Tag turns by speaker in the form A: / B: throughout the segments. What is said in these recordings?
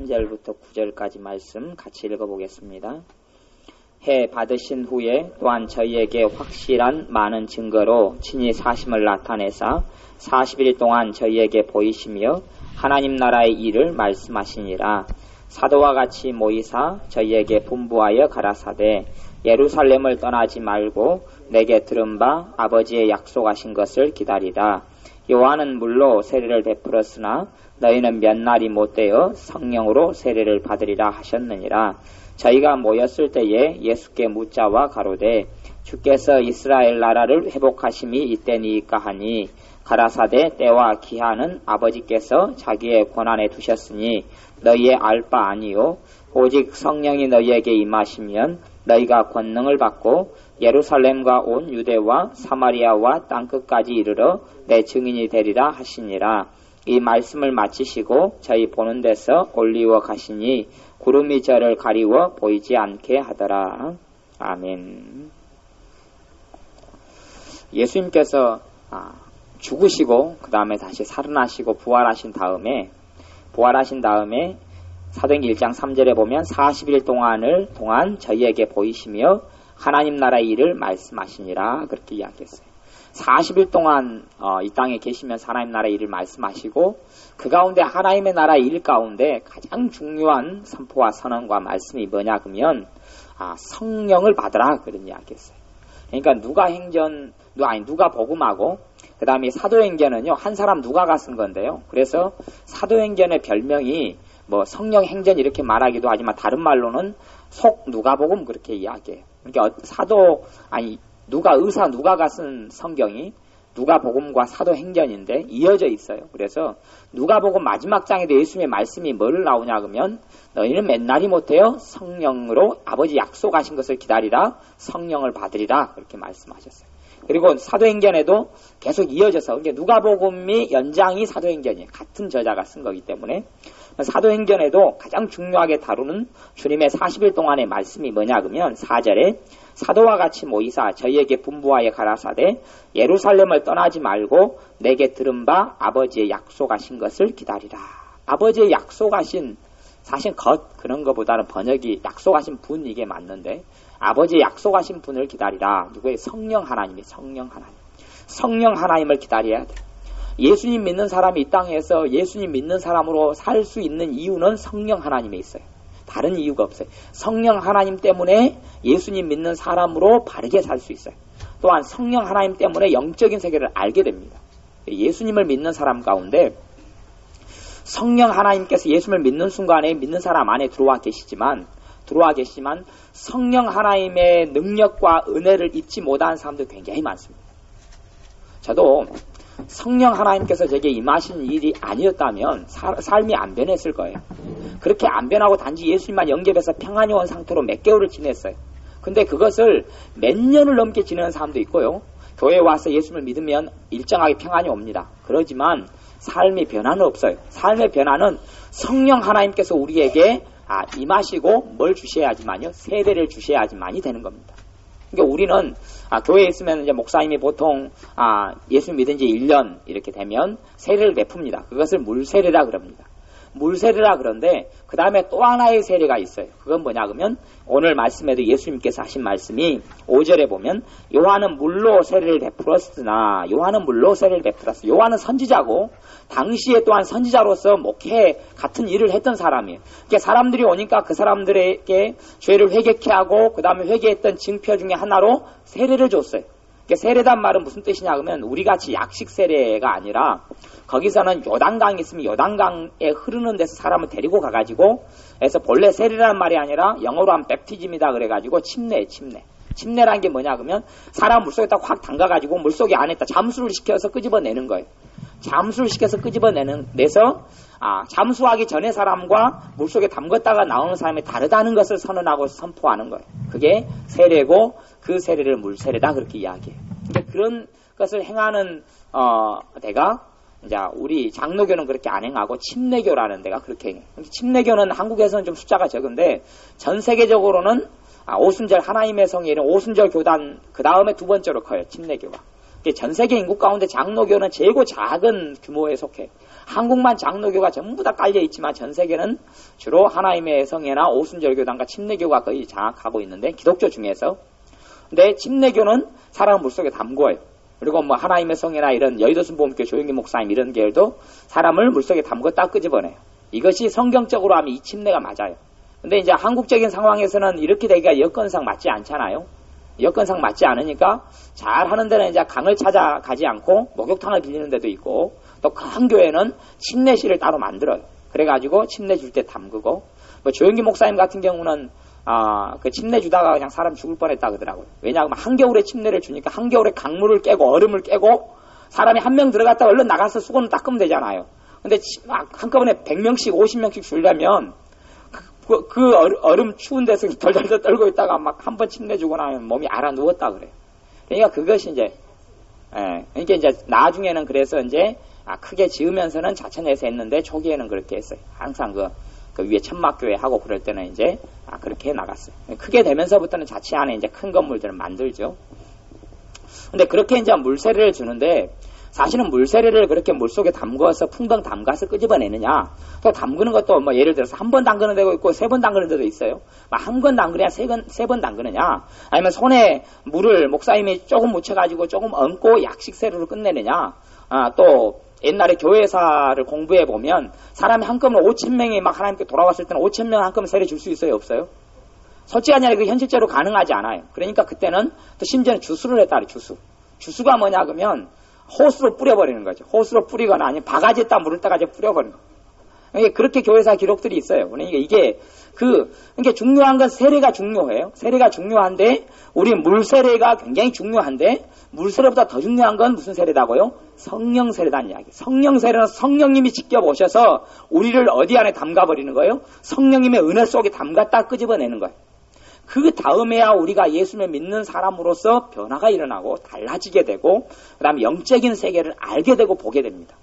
A: 1절부터 9절까지 말씀 같이 읽어보겠습니다. 해 받으신 후에 또한 저희에게 확실한 많은 증거로 친히 사심을 나타내사 40일 동안 저희에게 보이시며 하나님 나라의 일을 말씀하시니라. 사도와 같이 모이사 저희에게 분부하여 가라사대 예루살렘을 떠나지 말고 내게 들은 바 아버지의 약속하신 것을 기다리라. 요한은 물로 세례를 베풀었으나 너희는 몇 날이 못되어 성령으로 세례를 받으리라 하셨느니라. 저희가 모였을 때에 예수께 묻자와 가로되 주께서 이스라엘 나라를 회복하심이 이때니까 하니 가라사대 때와 기한은 아버지께서 자기의 권한에 두셨으니 너희의 알 바 아니요 오직 성령이 너희에게 임하시면 너희가 권능을 받고 예루살렘과 온 유대와 사마리아와 땅끝까지 이르러 내 증인이 되리라 하시니라. 이 말씀을 마치시고 저희 보는 데서 올리워 가시니 구름이 저를 가리워 보이지 않게 하더라. 아멘. 예수님께서 죽으시고 그 다음에 다시 살아나시고 부활하신 다음에 사도행전 1장 3절에 보면 40일 동안 저희에게 보이시며 하나님 나라의 일을 말씀하시니라 그렇게 이야기했어요. 40일 동안 이 땅에 계시면서 하나님 나라의 일을 말씀하시고 그 가운데 하나님의 나라의 일 가운데 가장 중요한 선포와 선언과 말씀이 뭐냐 그러면 성령을 받으라 그런 이야기했어요. 그러니까 누가 복음하고 그 다음에 사도행전은요 한 사람 누가가 쓴 건데요. 그래서 사도행전의 별명이 뭐 성령 행전 이렇게 말하기도 하지만 다른 말로는 속 누가복음 그렇게 이야기해요. 그러니까 누가가 쓴 성경이 누가복음과 사도행전인데 이어져 있어요. 그래서 누가복음 마지막 장에도 예수님의 말씀이 뭐를 나오냐 그러면 너희는 맨날이 못해요 성령으로 아버지 약속하신 것을 기다리라 성령을 받으리라 그렇게 말씀하셨어요. 그리고 사도행전에도 계속 이어져서 그러니까 누가복음이 연장이 사도행전이에요. 같은 저자가 쓴 거기 때문에 사도행전에도 가장 중요하게 다루는 주님의 40일 동안의 말씀이 뭐냐 그러면 4절에 사도와 같이 모이사 저희에게 분부하여 가라사대 예루살렘을 떠나지 말고 내게 들은 바 아버지의 약속하신 것을 기다리라. 아버지의 약속하신 사실 그런 것보다는 번역이 약속하신 분 이게 맞는데 아버지의 약속하신 분을 기다리라. 누구의 성령 하나님이 성령 하나님을 기다려야 돼. 예수님 믿는 사람이 이 땅에서 예수님 믿는 사람으로 살 수 있는 이유는 성령 하나님에 있어요. 다른 이유가 없어요. 성령 하나님 때문에 예수님 믿는 사람으로 바르게 살 수 있어요. 또한 성령 하나님 때문에 영적인 세계를 알게 됩니다. 예수님을 믿는 사람 가운데 성령 하나님께서 예수님을 믿는 순간에 믿는 사람 안에 들어와 계시지만 성령 하나님의 능력과 은혜를 잊지 못하는 사람들 굉장히 많습니다. 저도 성령 하나님께서 제게 임하신 일이 아니었다면 삶이 안 변했을 거예요. 그렇게 안 변하고 단지 예수님만 영접해서 평안히 온 상태로 몇 개월을 지냈어요. 근데 그것을 몇 년을 넘게 지내는 사람도 있고요. 교회에 와서 예수님을 믿으면 일정하게 평안이 옵니다. 그러지만 삶의 변화는 없어요. 삶의 변화는 성령 하나님께서 우리에게 임하시고 뭘 주셔야지만요. 세례를 주셔야지만이 되는 겁니다. 그러니까 우리는 교회에 있으면 이제 목사님이 보통 예수 믿은 지 1년 이렇게 되면 세례를 베풉니다. 그것을 물세례라 그럽니다. 물세례라 그런데 그 다음에 또 하나의 세례가 있어요. 그건 뭐냐 그러면 오늘 말씀에도 예수님께서 하신 말씀이 5절에 보면 요한은 물로 세례를 베풀었으나 요한은 선지자고 당시에 또한 선지자로서 목회 같은 일을 했던 사람이에요. 그러니까 사람들이 오니까 그 사람들에게 죄를 회개케 하고 그 다음에 회개했던 징표 중에 하나로 세례를 줬어요. 그러니까 세례단 말은 무슨 뜻이냐 하면 우리같이 약식 세례가 아니라 거기서는 요단강이 있으면 요단강에 흐르는 데서 사람을 데리고 가가지고 그래서 본래 세례라는 말이 아니라 영어로 하면 뵙티즘이다 그래가지고 침례라는 게 뭐냐 그러면 사람 물속에다 확 담가가지고 물속에 안에다 잠수를 시켜서 끄집어내는 거예요. 내서 잠수하기 전에 사람과 물속에 담갔다가 나오는 사람이 다르다는 것을 선언하고 선포하는 거예요. 그게 세례고 그 세례를 물세례다 그렇게 이야기해요. 그러니까 그런 것을 행하는 데가 이제 우리 장로교는 그렇게 안 행하고 침례교라는 데가 그렇게 행해요. 침례교는 한국에서는 좀 숫자가 적은데 전 세계적으로는 오순절 하나님의 성에 이른 오순절 교단 그 다음에 두 번째로 커요. 침례교가. 전 세계 인구 가운데 장로교는 최고 작은 규모에 속해. 한국만 장로교가 전부 다 깔려 있지만 전 세계는 주로 하나님의 성회나 오순절교단과 침례교가 거의 장악하고 있는데 기독교 중에서. 근데 침례교는 사람을 물속에 담궈요. 그리고 뭐 하나님의 성회나 이런 여의도 순복음교 조영기 목사님 이런 계열도 사람을 물속에 담궜다 끄집어내요. 이것이 성경적으로 하면 이 침례가 맞아요. 근데 이제 한국적인 상황에서는 이렇게 되기가 여건상 맞지 않잖아요. 여건상 맞지 않으니까 잘 하는 데는 이제 강을 찾아가지 않고 목욕탕을 빌리는 데도 있고 또 큰 교회는 침례실을 따로 만들어요. 그래가지고 침례 줄 때 담그고 뭐 조영기 목사님 같은 경우는 그 침례 주다가 그냥 사람 죽을 뻔했다 그러더라고요. 왜냐하면 한겨울에 침례를 주니까 한겨울에 강물을 깨고 얼음을 깨고 사람이 한 명 들어갔다 얼른 나가서 수건을 닦으면 되잖아요. 근데 한꺼번에 100명씩 50명씩 주려면 그 얼음 추운 데서 덜덜덜 떨고 있다가 막 한 번 침례 주고 나면 몸이 알아 누웠다 그래요. 그러니까 그것이 이제 그러니까 이제 나중에는 그래서 이제 크게 지으면서는 자천해서 했는데 초기에는 그렇게 했어요. 항상 그 위에 천막교회 하고 그럴 때는 이제 그렇게 해 나갔어요. 크게 되면서부터는 자치 안에 이제 큰 건물들을 만들죠. 근데 그렇게 이제 물세례를 주는데 사실은 물세례를 그렇게 물속에 담궈서 풍덩 담가서 끄집어내느냐 또 담그는 것도 뭐 예를 들어서 한 번 담그는 데도 있고 3번 담그는 데도 있어요. 한 번 담그냐 3번 담그느냐 아니면 손에 물을 목사님이 조금 묻혀가지고 조금 얹고 약식세례로 끝내느냐 또 옛날에 교회사를 공부해 보면 사람이 한꺼번에 5,000명이 막 하나님께 돌아왔을 때는 5,000명 한꺼번에 세례 줄 수 있어요 없어요? 솔직히 아니라 그 현실적으로 가능하지 않아요. 그러니까 그때는 또 심지어는 주수를 했다 그래요. 주수가 뭐냐 그러면 호수로 뿌려버리는 거죠. 호수로 뿌리거나 아니면 바가지에다 물을 따가지 뿌려버리는 거예요. 그러니까 그렇게 교회사 기록들이 있어요. 그러니까 이게 그러니까 중요한 건 세례가 중요해요. 세례가 중요한데 우리 물세례가 굉장히 중요한데 물세례보다 더 중요한 건 무슨 세례다고요? 성령 세례다는 이야기. 성령 세례는 성령님이 직접 오셔서 우리를 어디 안에 담가버리는 거예요? 성령님의 은혜 속에 담갔다 끄집어내는 거예요. 그 다음에야 우리가 예수를 믿는 사람으로서 변화가 일어나고 달라지게 되고 그 다음에 영적인 세계를 알게 되고 보게 됩니다.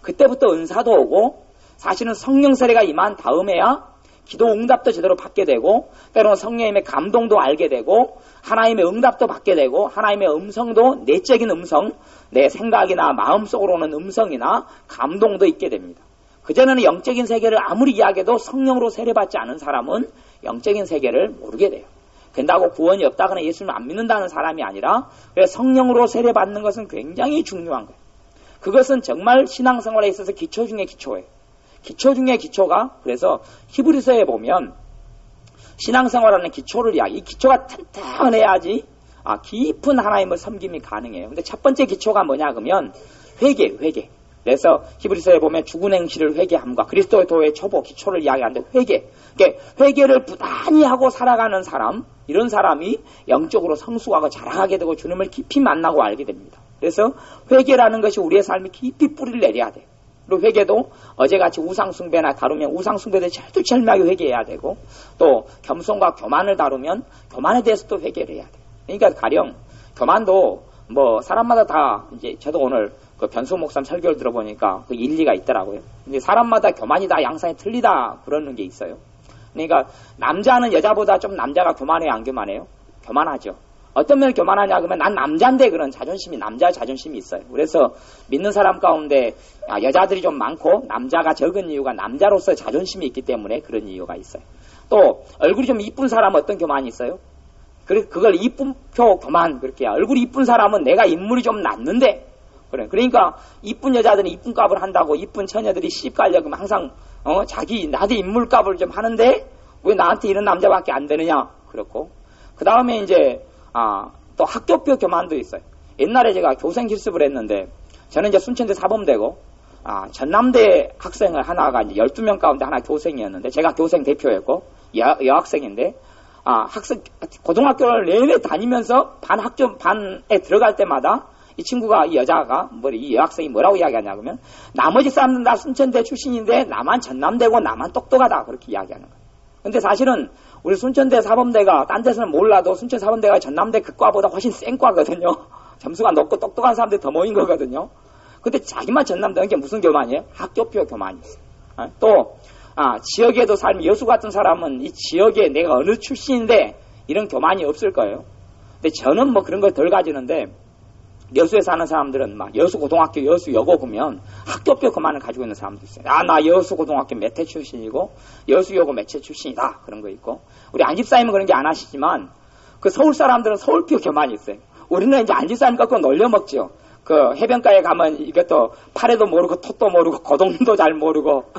A: 그때부터 은사도 오고 사실은 성령 세례가 임한 다음에야 기도 응답도 제대로 받게 되고 때로는 성령님의 감동도 알게 되고 하나님의 응답도 받게 되고 하나님의 음성도 내적인 음성 내 생각이나 마음속으로 오는 음성이나 감동도 있게 됩니다. 그전에는 영적인 세계를 아무리 이야기해도 성령으로 세례받지 않은 사람은 영적인 세계를 모르게 돼요. 된다고 구원이 없다거나 예수를 안 믿는다는 사람이 아니라 그래서 성령으로 세례받는 것은 굉장히 중요한 거예요. 그것은 정말 신앙생활에 있어서 기초 중에 기초예요. 기초 중에 기초가 그래서 히브리서에 보면 신앙생활하는 기초를 이야기. 이 기초가 튼튼해야지 깊은 하나님을 섬김이 가능해요. 근데 첫 번째 기초가 뭐냐 그러면 회개. 그래서 히브리서에 보면 죽은 행실을 회개함과 그리스도의 도의 초보 기초를 이야기하는데 회개. 그러니까 회개를 부단히 하고 살아가는 사람 이런 사람이 영적으로 성숙하고 자라가게 되고 주님을 깊이 만나고 알게 됩니다. 그래서 회개라는 것이 우리의 삶에 깊이 뿌리를 내려야 돼요. 그리고 회개도 어제같이 우상숭배나 다루면 우상숭배에 철두철미하게 회개해야 되고 또 겸손과 교만을 다루면 교만에 대해서도 회개를 해야 돼요. 그러니까 가령 교만도 뭐 사람마다 다 이제 저도 오늘 그 변수 목사님 설교를 들어보니까 그 일리가 있더라고요. 근데 사람마다 교만이 다 양상이 틀리다 그러는 게 있어요. 그러니까 남자는 여자보다 좀 남자가 교만해요 안 교만해요? 교만하죠. 어떤 면을 교만하냐 그러면 난 남자인데 그런 자존심이 남자 자존심이 있어요. 그래서 믿는 사람 가운데 여자들이 좀 많고 남자가 적은 이유가 남자로서 자존심이 있기 때문에 그런 이유가 있어요. 또 얼굴이 좀 이쁜 사람은 어떤 교만이 있어요? 그걸 이쁨표 교만 그렇게 해요. 얼굴이 이쁜 사람은 내가 인물이 좀 낫는데 그러니까 이쁜 여자들은 이쁜 값을 한다고 이쁜 처녀들이 시집 가려고 하면 항상 나도 인물값을 좀 하는데 왜 나한테 이런 남자밖에 안 되느냐 그렇고 그 다음에 이제 또 학교표 교만도 있어요. 옛날에 제가 교생 실습을 했는데 저는 이제 순천대 사범대고 전남대 학생을 하나가 이제 12명 가운데 하나 교생이었는데 제가 교생 대표였고 여학생인데 고등학교를 내내 다니면서 반에 들어갈 때마다 이 친구가 이 여자가 이 여학생이 뭐라고 이야기하냐 그러면 나머지 사람들은 다 순천대 출신인데 나만 전남대고 나만 똑똑하다 그렇게 이야기하는 거예요. 근데 사실은 우리 순천대 사범대가 딴 데서는 몰라도 순천 사범대가 전남대 그 과보다 훨씬 센 과거든요. 점수가 높고 똑똑한 사람들이 더 모인 거거든요. 근데 자기만 전남대는 게 무슨 교만이에요? 학교표 교만이 있어요. 또 지역에도 살면 여수 같은 사람은 이 지역에 내가 어느 출신인데 이런 교만이 없을 거예요. 근데 저는 뭐 그런 걸 덜 가지는데 여수에 사는 사람들은 막 여수 고등학교, 여수 여고 보면 학교표 교만을 가지고 있는 사람도 있어요. 나 여수 고등학교 몇 회 출신이고 여수 여고 몇 회 출신이다. 그런 거 있고. 우리 안집사님은 그런 게 안 하시지만 그 서울 사람들은 서울표 교만이 있어요. 우리는 이제 안집사님 갖고 놀려먹죠. 그 해변가에 가면 이것도 파래도 모르고 톳도 모르고 고동도 잘 모르고.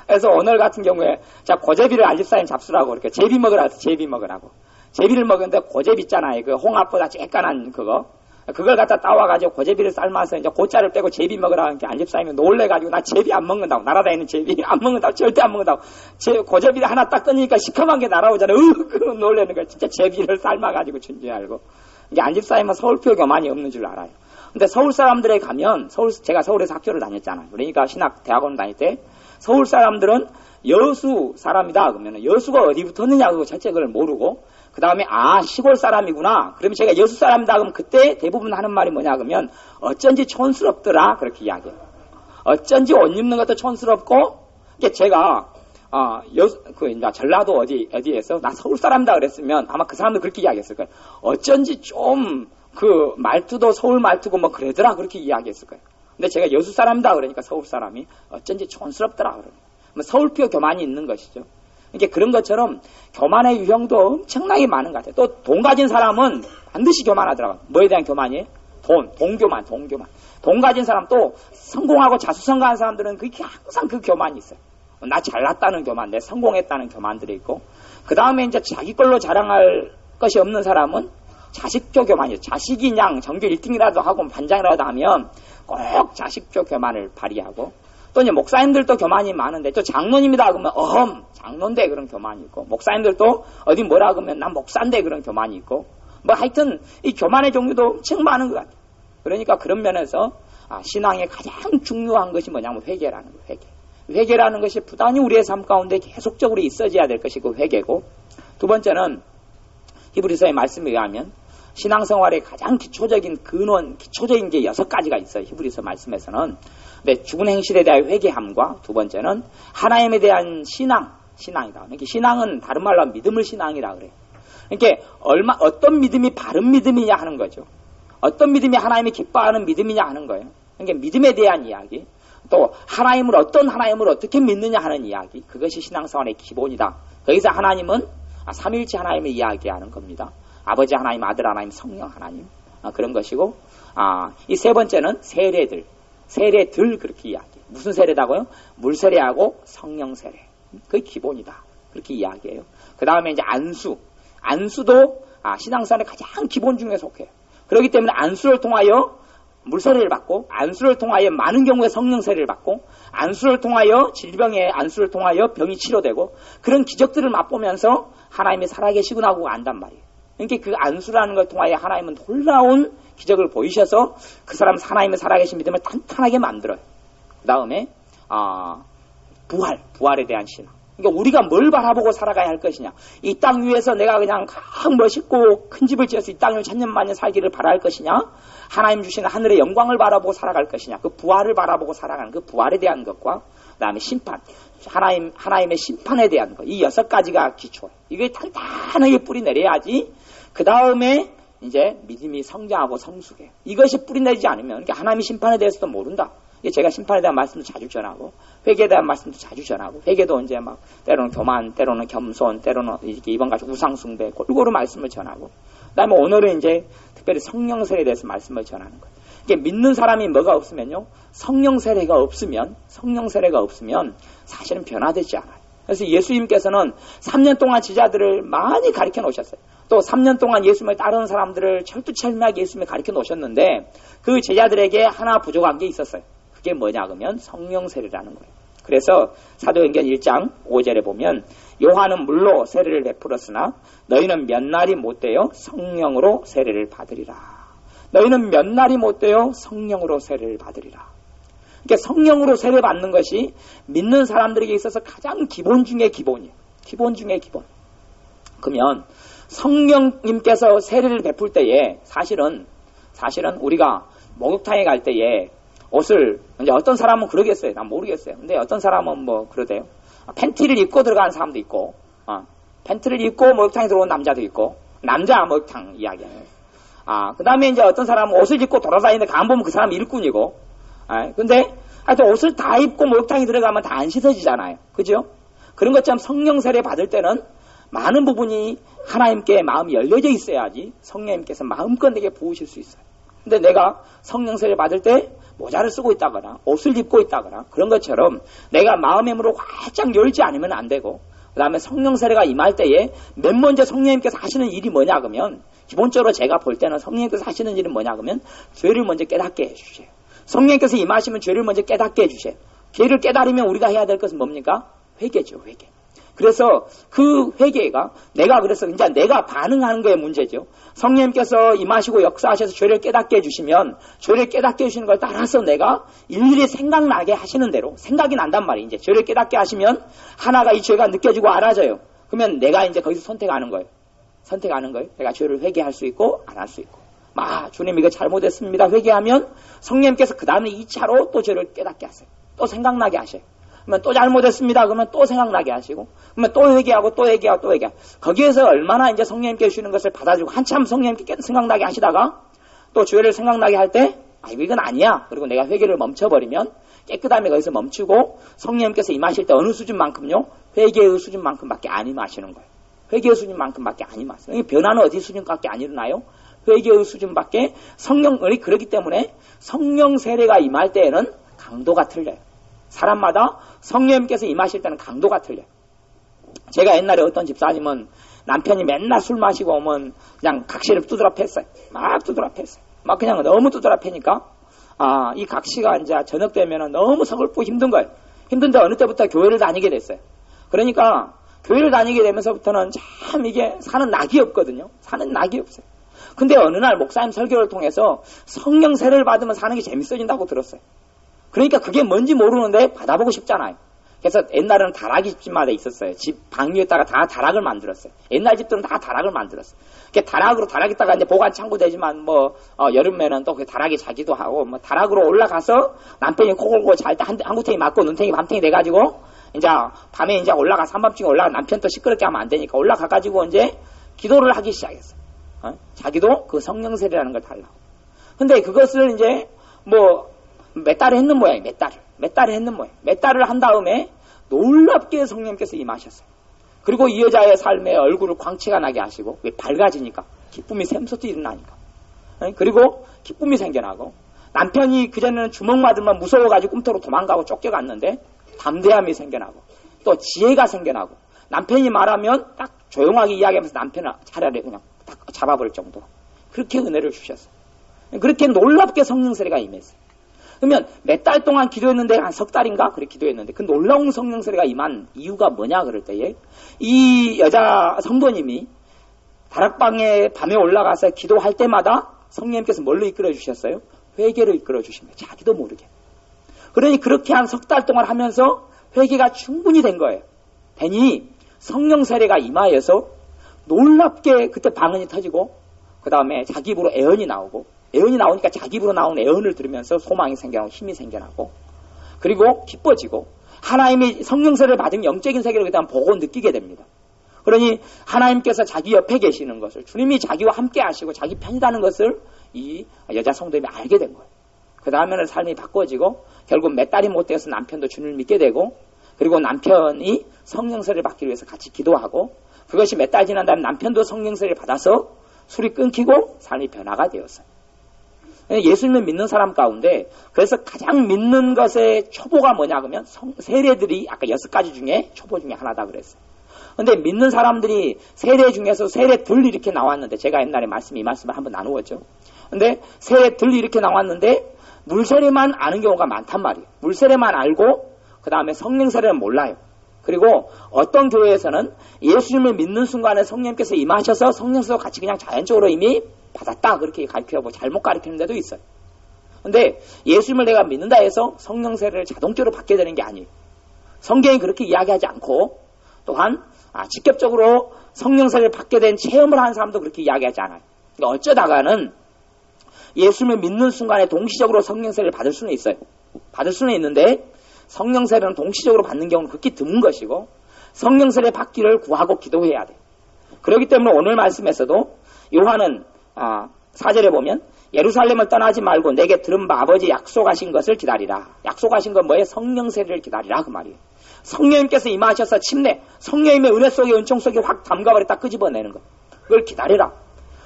A: 그래서 오늘 같은 경우에 자 고제비를 안집사님 잡수라고 이렇게 제비 먹으라고 제비 먹으라고. 제비를 먹는데 고제비 있잖아요. 그 홍합보다 쬐깐한 그거. 그걸 갖다 따와가지고 고제비를 삶아서 이제 고자를 빼고 제비 먹으라 하니까 안집사님이 놀래가지고 나 제비 안 먹는다고. 날아다니는 제비 안 먹는다고. 절대 안 먹는다고. 고제비를 하나 딱 꺼니까 시커먼 게 날아오잖아요. 그거 놀래는 거야. 진짜 제비를 삶아가지고 준 줄 알고. 이게 안집사님은 서울표 교만이 없는 줄 알아요. 근데 서울 사람들에 가면 제가 서울에서 학교를 다녔잖아요. 그러니까 신학 대학원을 다닐 때 서울 사람들은 여수 사람이다 그러면 여수가 어디 붙었느냐 그거 절대 그걸 모르고 그 다음에 시골 사람이구나. 그러면 제가 여수 사람이다 그러면 그때 대부분 하는 말이 뭐냐 그러면 어쩐지 촌스럽더라 그렇게 이야기해요. 어쩐지 옷 입는 것도 촌스럽고 이게 제가 이제 전라도 어디에서 나 서울 사람이다 그랬으면 아마 그 사람도 그렇게 이야기했을 거예요. 어쩐지 좀 그 말투도 서울 말투고 뭐 그러더라 그렇게 이야기했을 거예요. 근데 제가 여수 사람이다 그러니까 서울 사람이 어쩐지 촌스럽더라 그러면 서울표 교만이 있는 것이죠. 이게 그런 것처럼 교만의 유형도 엄청나게 많은 것 같아요. 또 돈 가진 사람은 반드시 교만하더라고요. 뭐에 대한 교만이에요? 돈교만. 돈 가진 사람 또 성공하고 자수성가한 사람들은 그게 항상 그 교만이 있어요. 나 잘났다는 교만, 내 성공했다는 교만들이 있고 그 다음에 이제 자기 걸로 자랑할 것이 없는 사람은 자식표 교만이에요. 자식이 그냥 전교 1등이라도 하고 반장이라도 하면 꼭 자식표 교만을 발휘하고 또 이제 목사님들도 교만이 많은데 또 장로님이다 그러면 장로인데 그런 교만이 있고 목사님들도 어디 뭐라 그러면 난 목사인데 그런 교만이 있고 뭐 하여튼 이 교만의 종류도 엄청 많은 것 같아요. 그러니까 그런 면에서 신앙의 가장 중요한 것이 뭐냐면 회개라는 거예요. 회개라는 것이 부단히 우리의 삶 가운데 계속적으로 있어져야 될 것이 그 회개고 두 번째는 히브리서의 말씀에 의하면 신앙생활의 가장 기초적인 근원, 기초적인 게 6가지가 있어요. 히브리서 말씀에서는. 네, 죽은 행실에 대한 회개함과 두 번째는 하나님에 대한 신앙이다. 그러니까 신앙은 다른 말로 믿음을 신앙이라 그래요. 그러니까 어떤 믿음이 바른 믿음이냐 하는 거죠. 어떤 믿음이 하나님이 기뻐하는 믿음이냐 하는 거예요. 그러니까 믿음에 대한 이야기. 또 어떤 하나님을 어떻게 믿느냐 하는 이야기. 그것이 신앙생활의 기본이다. 거기서 하나님은 삼위일체 하나님을 이야기하는 겁니다. 아버지 하나님, 아들 하나님, 성령 하나님 그런 것이고 이 세 번째는 세례들 그렇게 이야기해요. 무슨 세례다고요? 물세례하고 성령 세례. 그게 기본이다. 그렇게 이야기해요. 그 다음에 이제 안수도 신앙생활의 가장 기본 중에 속해요. 그렇기 때문에 안수를 통하여 물세례를 받고 안수를 통하여 많은 경우에 성령 세례를 받고 안수를 통하여 질병의 안수를 통하여 병이 치료되고 그런 기적들을 맛보면서 하나님이 살아계시구나 하고 안단 말이에요. 그러니까 그 안수라는 걸 통하여 하나님은 놀라운 기적을 보이셔서 그 사람 하나님의 살아계신 믿음을 탄탄하게 만들어요. 그 다음에 부활에 대한 신앙. 그러니까 우리가 뭘 바라보고 살아가야 할 것이냐. 이 땅 위에서 내가 그냥 멋있고 큰 집을 지어서 이 땅을 천년만년 살기를 바랄 것이냐. 하나님 주시는 하늘의 영광을 바라보고 살아갈 것이냐. 그 부활을 바라보고 살아가는 그 부활에 대한 것과 그 다음에 심판. 하나님의 심판에 대한 것. 이 6가지가 기초예요. 이게 단단하게 뿌리 내려야지 그 다음에 이제 믿음이 성장하고 성숙해요. 이것이 뿌리 내리지 않으면 그러니까 하나님의 심판에 대해서도 모른다. 제가 심판에 대한 말씀도 자주 전하고 회개에 대한 말씀도 자주 전하고 회개도 이제 막 때로는 교만, 때로는 겸손, 때로는 이렇게 이번같이 우상숭배 골고루 말씀을 전하고 그다음에 오늘은 이제 특별히 성령 세례에 대해서 말씀을 전하는 거예요. 이게 믿는 사람이 뭐가 없으면요 성령 세례가 없으면 사실은 변화되지 않아요. 그래서 예수님께서는 3년 동안 제자들을 많이 가르쳐 놓으셨어요. 또 3년 동안 예수님을 따르는 사람들을 철두철미하게 예수님을 가르쳐 놓으셨는데 그 제자들에게 하나 부족한 게 있었어요. 그게 뭐냐 그러면 성령 세례라는 거예요. 그래서 사도행전 1장 5절에 보면 요한은 물로 세례를 베풀었으나 너희는 몇 날이 못되어 성령으로 세례를 받으리라. 너희는 몇 날이 못되어 성령으로 세례를 받으리라. 그러니까 성령으로 세례 받는 것이 믿는 사람들에게 있어서 가장 기본 중의 기본이에요. 기본 중의 기본. 그러면 성령님께서 세례를 베풀 때에 사실은 우리가 목욕탕에 갈 때에 옷을 이제 어떤 사람은 그러겠어요. 난 모르겠어요. 근데 어떤 사람은 뭐 그러대요. 팬티를 입고 들어가는 사람도 있고, 팬티를 입고 목욕탕에 들어온 남자도 있고, 남자 목욕탕 이야기하는. 그 다음에 이제 어떤 사람은 옷을 입고 돌아다니는데 가만 보면 그 사람이 일꾼이고, 근데 하여튼 옷을 다 입고 목욕탕에 들어가면 다 안 씻어지잖아요. 그죠? 그런 것처럼 성령 세례 받을 때는 많은 부분이 하나님께 마음이 열려져 있어야지 성령님께서 마음껏 내게 부으실 수 있어요. 근데 내가 성령 세례 받을 때 모자를 쓰고 있다거나 옷을 입고 있다거나 그런 것처럼 내가 마음의 문을 활짝 열지 않으면 안 되고, 그 다음에 성령 세례가 임할 때에 맨 먼저 성령님께서 하시는 일이 뭐냐 그러면, 기본적으로 제가 볼 때는 성령님께서 하시는 일은 뭐냐 그러면 죄를 먼저 깨닫게 해주세요. 성령님께서 임하시면 죄를 먼저 깨닫게 해주세요. 죄를 깨달으면 우리가 해야 될 것은 뭡니까? 회개죠, 회개. 그래서 그 회개가 그래서 이제 내가 반응하는 거에 문제죠. 성령님께서 임하시고 역사하셔서 죄를 깨닫게 해주시면 죄를 깨닫게 해주시는 걸 따라서 내가 일일이 생각나게 하시는 대로 생각이 난단 말이에요. 이제 죄를 깨닫게 하시면 하나가 이 죄가 느껴지고 알아져요. 그러면 내가 이제 거기서 선택하는 거예요. 내가 죄를 회개할 수 있고 안 할 수 있고. 주님 이거 잘못했습니다. 회개하면 성령님께서 그 다음에 2차로 또 죄를 깨닫게 하세요. 또 생각나게 하셔요. 그러면 또 잘못했습니다. 그러면 또 생각나게 하시고, 그러면 또 회개하고. 거기에서 얼마나 이제 성령님께 주시는 것을 받아주고, 한참 성령님께 생각나게 하시다가, 또 죄를 생각나게 할 때, 이건 아니야. 그리고 내가 회개를 멈춰버리면, 깨끗함에 거기서 멈추고, 성령님께서 임하실 때 어느 수준만큼요? 회개의 수준만큼밖에 안 임하시는 거예요. 회개의 수준만큼밖에 안 임하세요. 변화는 어디 수준밖에 안 일어나요? 회개의 수준밖에. 성령이 그렇기 때문에 성령 세례가 임할 때에는 강도가 틀려요. 사람마다 성령님께서 임하실 때는 강도가 틀려요. 제가 옛날에 어떤 집사님은 남편이 맨날 술 마시고 오면 그냥 각시를 두드려 팼어요. 막 그냥 너무 두드려 패니까 이 각시가 이제 저녁 되면은 너무 서글프고 힘든 거예요. 힘든데 어느 때부터 교회를 다니게 됐어요. 그러니까 교회를 다니게 되면서부터는 참 이게 사는 낙이 없거든요. 사는 낙이 없어요. 근데 어느 날 목사님 설교를 통해서 성령 세례를 받으면 사는 게 재밌어진다고 들었어요. 그러니까 그게 뭔지 모르는데 받아보고 싶잖아요. 그래서 옛날에는 다락이 집집마다 있었어요. 집 방 위에다가 다 다락을 만들었어요. 옛날 집들은 다 다락을 만들었어요. 다락에다가 이제 보관 창고 되지만 여름에는 또 그 다락에 자기도 하고 다락으로 올라가서 남편이 코 골고 잘 때 한구탱이 맞고 눈탱이 밤탱이 돼가지고 이제 밤에 이제 한밤중에 올라가 남편 또 시끄럽게 하면 안 되니까 올라가가지고 이제 기도를 하기 시작했어요. 자기도 그 성령 세례라는 걸 달라고. 근데 그것을 이제 몇 달을 했는 모양이에요. 몇 달을 한 다음에 놀랍게 성령님께서 임하셨어요. 그리고 이 여자의 삶에 얼굴을 광채가 나게 하시고, 왜 밝아지니까, 기쁨이 샘솟듯이 일어나니까. 그리고 기쁨이 생겨나고, 남편이 그전에는 주먹 맞으면 무서워가지고 꿈터로 도망가고 쫓겨갔는데 담대함이 생겨나고, 또 지혜가 생겨나고, 남편이 말하면 딱 조용하게 이야기하면서 남편을 차라리 그냥 딱 잡아버릴 정도로 그렇게 은혜를 주셨어요. 그렇게 놀랍게 성령 세례가 임했어요. 그러면 몇 달 동안 기도했는데 한 석 달인가 그렇게 기도했는데 그 놀라운 성령 세례가 임한 이유가 뭐냐 그럴 때에 이 여자 성도님이 다락방에 밤에 올라가서 기도할 때마다 성령님께서 뭘로 이끌어 주셨어요? 회개로 이끌어 주십니다. 자기도 모르게. 그러니 그렇게 한 석 달 동안 하면서 회개가 충분히 된 거예요. 되니 성령 세례가 임하여서 놀랍게 그때 방언이 터지고 그 다음에 자기 입으로 애언이 나오니까 자기 입으로 나온 애언을 들으면서 소망이 생겨나고 힘이 생겨나고 그리고 기뻐지고 하나님이 성령 세례를 받은 영적인 세계를 그다음 보고 느끼게 됩니다. 그러니 하나님께서 자기 옆에 계시는 것을 주님이 자기와 함께 하시고 자기 편이라는 것을 이 여자 성도님이 알게 된 거예요. 그 다음에는 삶이 바꿔지고 결국 몇 달이 못 되어서 남편도 주님을 믿게 되고 그리고 남편이 성령 세례를 받기 위해서 같이 기도하고 그것이 몇 달 지난 다음에 남편도 성령 세례를 받아서 술이 끊기고 삶이 변화가 되었어요. 예수님을 믿는 사람 가운데 그래서 가장 믿는 것의 초보가 뭐냐 그러면 세례들이 아까 6가지 중에 초보 중에 하나다 그랬어요. 근데 믿는 사람들이 세례 중에서 세례들 이렇게 나왔는데 제가 옛날에 이 말씀을 한번 나누었죠. 근데 세례들 이렇게 나왔는데 물세례만 아는 경우가 많단 말이에요. 물세례만 알고 그 다음에 성령 세례는 몰라요. 그리고 어떤 교회에서는 예수님을 믿는 순간에 성령님께서 임하셔서 성령께서 같이 그냥 자연적으로 이미 받았다 그렇게 가르쳐보고 잘못 가르치는 데도 있어요. 근데 예수님을 내가 믿는다 해서 성령 세례를 자동적으로 받게 되는 게 아니에요. 성경이 그렇게 이야기하지 않고 또한 직접적으로 성령 세례를 받게 된 체험을 하는 사람도 그렇게 이야기하지 않아요. 그러니까 어쩌다가는 예수님을 믿는 순간에 동시적으로 성령 세례를 받을 수는 있어요. 받을 수는 있는데 성령 세례는 동시적으로 받는 경우는 극히 드문 것이고 성령 세례 받기를 구하고 기도해야 돼. 그렇기 때문에 오늘 말씀에서도 요한은 4절에 보면 예루살렘을 떠나지 말고 내게 들은 바 아버지 약속하신 것을 기다리라. 약속하신 건 뭐예요? 성령 세례를 기다리라 그 말이에요. 성령님께서 임하셔서 침례, 성령님의 은혜 속에 은총 속에 확 담가버렸다 끄집어내는 거. 그걸 기다리라.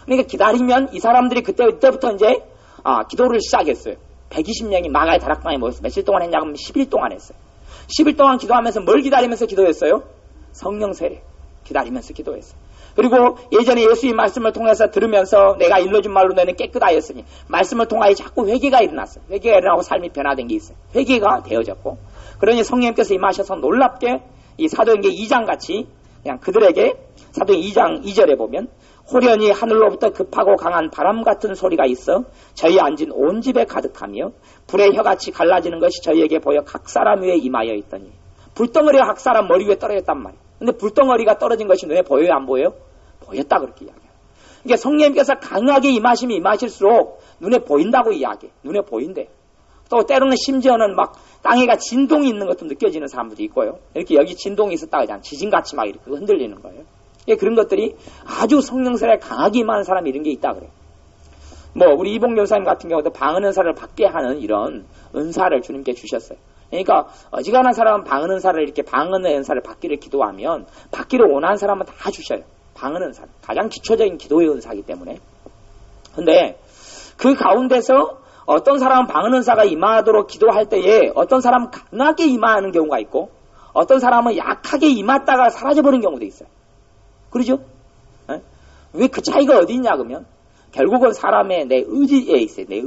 A: 그러니까 기다리면 이 사람들이 그때부터 이제 기도를 시작했어요. 120명이 마가의 다락방에 모여서 며칠 동안 했냐고 하면 10일 동안 했어요. 10일 동안 기도하면서 뭘 기다리면서 기도했어요? 성령 세례 기다리면서 기도했어요. 그리고 예전에 예수의 말씀을 통해서 들으면서 내가 일러준 말로 너는 깨끗하였으니 말씀을 통하여 자꾸 회개가 일어났어요. 회개가 일어나고 삶이 변화된 게 있어요. 회개가 되어졌고 그러니 성령님께서 임하셔서 놀랍게 이 사도행전 2장 같이 그냥 그들에게 사도행전 2장 2절에 보면 호련히 하늘로부터 급하고 강한 바람 같은 소리가 있어 저희 앉은 온 집에 가득하며 불의 혀같이 갈라지는 것이 저희에게 보여 각 사람 위에 임하여 있더니 불덩어리가 각 사람 머리 위에 떨어졌단 말이에요. 근데 불덩어리가 떨어진 것이 눈에 보여요 안 보여요? 보였다 그렇게 이야기해요. 그러니까 성령님께서 강하게 임하시면 임하실수록 눈에 보인다고 이야기해요. 눈에 보인대. 또 때로는 심지어는 막 땅에가 진동이 있는 것도 느껴지는 사람들이 있고요. 이렇게 여기 진동이 있었다 그냥 지진같이 막 이렇게 흔들리는 거예요. 그런 것들이 아주 성령세례 강하게 임하는 사람이 이런 게 있다 그래요. 뭐 우리 이봉 여사님 같은 경우도 방언 은사를 받게 하는 이런 은사를 주님께 주셨어요. 그러니까 어지간한 사람은 방언 은사를 이렇게 방언 은사를 받기를 기도하면 받기를 원하는 사람은 다 주셔요. 방언 은사 가장 기초적인 기도의 은사이기 때문에. 근데 그 가운데서 어떤 사람은 방언 은사가 임하도록 기도할 때에 어떤 사람은 강하게 임하는 경우가 있고 어떤 사람은 약하게 임했다가 사라져버린 경우도 있어요. 그러죠? 왜 그 차이가 어디 있냐 그러면 결국은 사람의 내 의지에 있어요. 내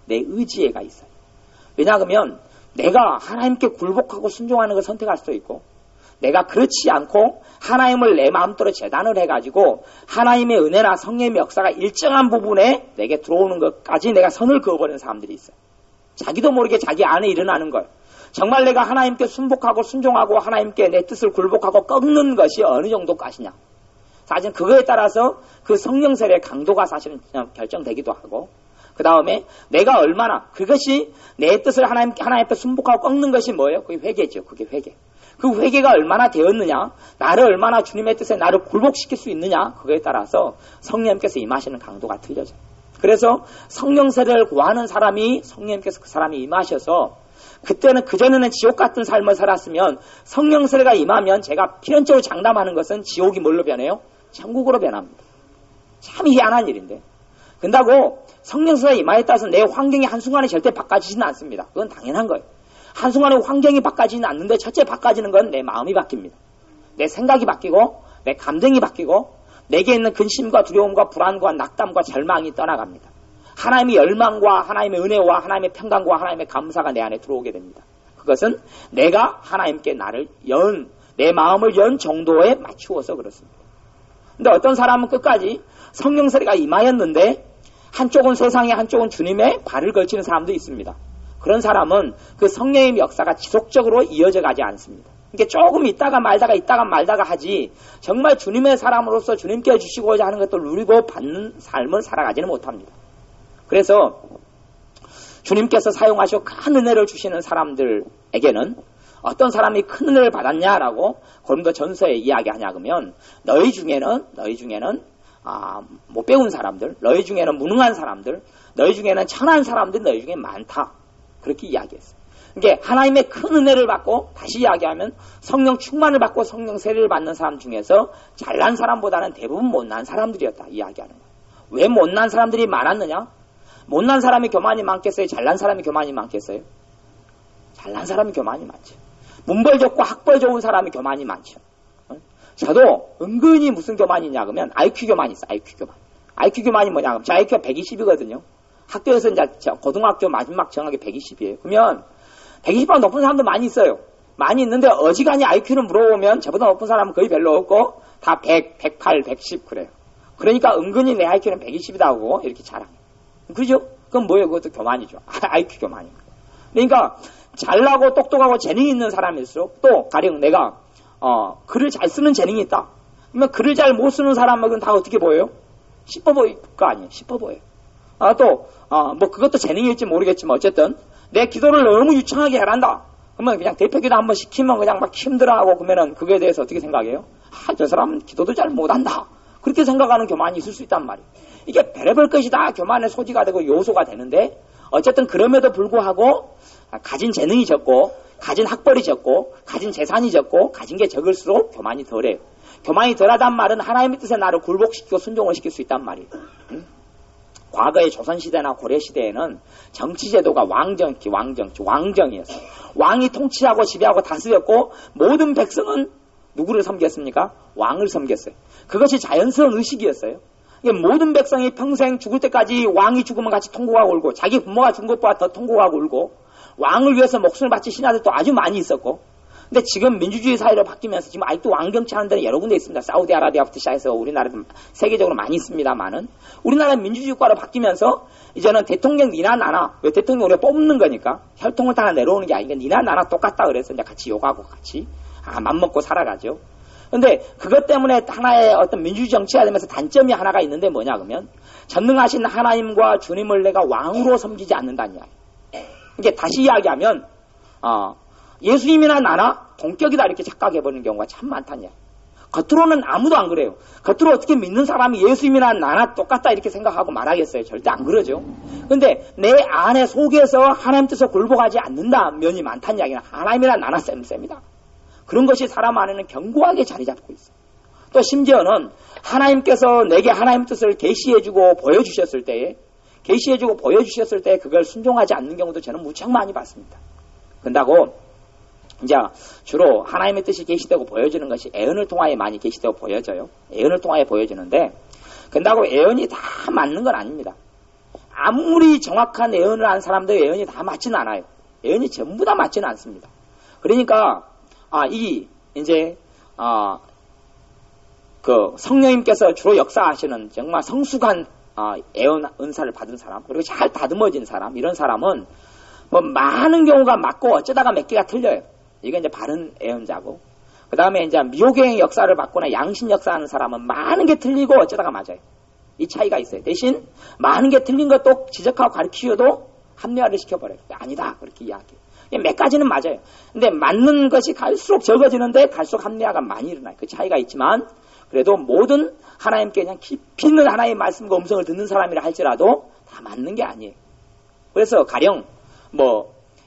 A: 의지에가 있어요. 왜냐 그러면 내가 하나님께 굴복하고 순종하는 걸 선택할 수도 있고 내가 그렇지 않고 하나님을 내 마음대로 재단을 해가지고 하나님의 은혜나 성령의 역사가 일정한 부분에 내게 들어오는 것까지 내가 선을 그어버리는 사람들이 있어요. 자기도 모르게 자기 안에 일어나는 거예요. 정말 내가 하나님께 순복하고 순종하고 하나님께 내 뜻을 굴복하고 꺾는 것이 어느 정도까지냐. 사실 그거에 따라서 그 성령 세례의 강도가 사실은 결정되기도 하고 그 다음에 내가 얼마나 그것이 내 뜻을 하나님 앞에 순복하고 꺾는 것이 뭐예요? 그게 회개죠. 그게 회개. 그 회개가 얼마나 되었느냐, 나를 얼마나 주님의 뜻에 나를 굴복시킬 수 있느냐, 그거에 따라서 성령님께서 임하시는 강도가 틀려져요. 그래서 성령 세례를 구하는 사람이 성령님께서 그 사람이 임하셔서 그때는 그전에는 지옥 같은 삶을 살았으면 성령 세례가 임하면 제가 필연적으로 장담하는 것은 지옥이 뭘로 변해요? 천국으로 변합니다. 참 희한한 일인데. 근다고 성령 세례가 임하에 따라서 내 환경이 한순간에 절대 바꿔지지는 않습니다. 그건 당연한 거예요. 한순간에 환경이 바꿔지는 않는데 첫째 바꿔지는 건 내 마음이 바뀝니다. 내 생각이 바뀌고 내 감정이 바뀌고 내게 있는 근심과 두려움과 불안과 낙담과 절망이 떠나갑니다. 하나님의 열망과 하나님의 은혜와 하나님의 평강과 하나님의 감사가 내 안에 들어오게 됩니다. 그것은 내가 하나님께 내 마음을 연 정도에 맞추어서 그렇습니다. 근데 어떤 사람은 끝까지 성령 세례가 임하였는데 한쪽은 세상에 한쪽은 주님의 발을 걸치는 사람도 있습니다. 그런 사람은 그 성령의 역사가 지속적으로 이어져 가지 않습니다. 그러니까 조금 있다가 말다가 하지 정말 주님의 사람으로서 주님께 주시고자 하는 것도 누리고 받는 삶을 살아가지는 못합니다. 그래서 주님께서 사용하시고 큰 은혜를 주시는 사람들에게는 어떤 사람이 큰 은혜를 받았냐라고 고린도전서에 이야기하냐 그러면 너희 중에는 못 배운 사람들, 너희 중에는 무능한 사람들, 너희 중에는 천한 사람들이 너희 중에 많다. 그렇게 이야기했어요. 그러니까 하나님의 큰 은혜를 받고 다시 이야기하면 성령 충만을 받고 성령 세례를 받는 사람 중에서 잘난 사람보다는 대부분 못난 사람들이었다 이야기하는 거예요. 왜 못난 사람들이 많았느냐? 못난 사람이 교만이 많겠어요? 잘난 사람이 교만이 많겠어요? 잘난 사람이 교만이 많죠. 문벌 좋고 학벌 좋은 사람이 교만이 많죠. 저도 은근히 무슨 교만이냐 그러면 IQ 교만이 있어요. IQ 교만이 뭐냐 그러면 제 IQ가 120이거든요. 학교에서 이제 고등학교 마지막 정확히 120이에요. 그러면 120보다 높은 사람도 많이 있어요. 많이 있는데 어지간히 IQ를 물어보면 저보다 높은 사람은 거의 별로 없고 다 100, 108, 110 그래요. 그러니까 은근히 내 IQ는 120이다 하고 이렇게 자랑해요. 그죠? 그건 뭐예요? 그것도 교만이죠. IQ 교만입니다. 그러니까 잘나고 똑똑하고 재능이 있는 사람일수록 또 가령 내가 글을 잘 쓰는 재능이 있다. 그러면 글을 잘 못 쓰는 사람은 다 어떻게 보여요? 씹어 보일 거 아니에요. 씹어 보여요. 뭐 그것도 재능일지 모르겠지만 어쨌든 내 기도를 너무 유창하게 잘한다. 그러면 그냥 대표기도 한번 시키면 그냥 막 힘들어하고 그러면은 그거에 대해서 어떻게 생각해요? 저 사람은 기도도 잘 못한다. 그렇게 그렇게 생각하는 교만이 있을 수 있단 말이에요. 이게 별의별 것이 다 교만의 소지가 되고 요소가 되는데 어쨌든 그럼에도 불구하고 가진 재능이 적고 가진 학벌이 적고 가진 재산이 적고 가진 게 적을수록 교만이 덜해요. 교만이 덜하단 말은 하나님의 뜻에 나를 굴복시키고 순종을 시킬 수 있단 말이에요. 과거의 조선시대나 고려시대에는 정치제도가 왕정이었어요. 왕이 통치하고 지배하고 다스렸고 모든 백성은 누구를 섬겼습니까? 왕을 섬겼어요. 그것이 자연스러운 의식이었어요. 모든 백성이 평생 죽을 때까지 왕이 죽으면 같이 통곡하고 울고 자기 부모가 죽은 것보다 더 통곡하고 울고 왕을 위해서 목숨을 바친 신하들도 아주 많이 있었고 근데 지금 민주주의 사회로 바뀌면서 지금 아직도 왕경치하는 데는 여러 군데 있습니다. 사우디아라비아부터 시작해서 우리나라도 세계적으로 많이 있습니다만은 우리나라 민주주의 국가로 바뀌면서 이제는 대통령 니나 나나 왜 대통령 우리가 뽑는 거니까 혈통을 따라 내려오는 게 아니니까 니나 나나 똑같다 그래서 이제 같이 욕하고 같이 맘먹고 살아가죠. 근데 그것 때문에 하나의 어떤 민주주의 정치가 되면서 단점이 하나가 있는데 뭐냐 그러면 전능하신 하나님과 주님을 내가 왕으로 섬기지 않는다는 이야기. 이게 다시 이야기하면 예수님이나 나나 동격이다 이렇게 착각해버리는 경우가 참 많다는 이야기. 겉으로는 아무도 안 그래요. 겉으로 어떻게 믿는 사람이 예수님이나 나나 똑같다 이렇게 생각하고 말하겠어요. 절대 안 그러죠. 근데 내 안에 속에서 하나님 뜻에 굴복하지 않는다 면이 많다는 이야기는 하나님이나 나나 쌤쌤이다. 그런 것이 사람 안에는 견고하게 자리 잡고 있어요. 또 심지어는 하나님께서 내게 하나님 뜻을 계시해주고 보여주셨을 때에 그걸 순종하지 않는 경우도 저는 무척 많이 봤습니다. 그런다고 이제 주로 하나님의 뜻이 계시되고 보여지는 것이 애언을 통하여 많이 계시되고 보여져요. 애언을 통하여 보여지는데 그런다고 애언이 다 맞는 건 아닙니다. 아무리 정확한 애언을 한 사람도 애언이 다 맞지는 않아요. 애언이 전부 다 맞지는 않습니다. 그러니까 그 성령님께서 주로 역사하시는 정말 성숙한 애언 은사를 받은 사람 그리고 잘 다듬어진 사람 이런 사람은 뭐 많은 경우가 맞고 어쩌다가 몇 개가 틀려요. 이게 이제 바른 애언자고 그 다음에 이제 미혹의 역사를 받거나 양신 역사하는 사람은 많은 게 틀리고 어쩌다가 맞아요. 이 차이가 있어요. 대신 많은 게 틀린 것도 지적하고 가르치셔도 합리화를 시켜버려요. 아니다 그렇게 이야기해요. 몇 가지는 맞아요. 근데 맞는 것이 갈수록 적어지는데 갈수록 합리화가 많이 일어나요. 그 차이가 있지만 그래도 모든 하나님께 그냥 깊이 있는 하나님의 말씀과 음성을 듣는 사람이라 할지라도 다 맞는 게 아니에요. 그래서 가령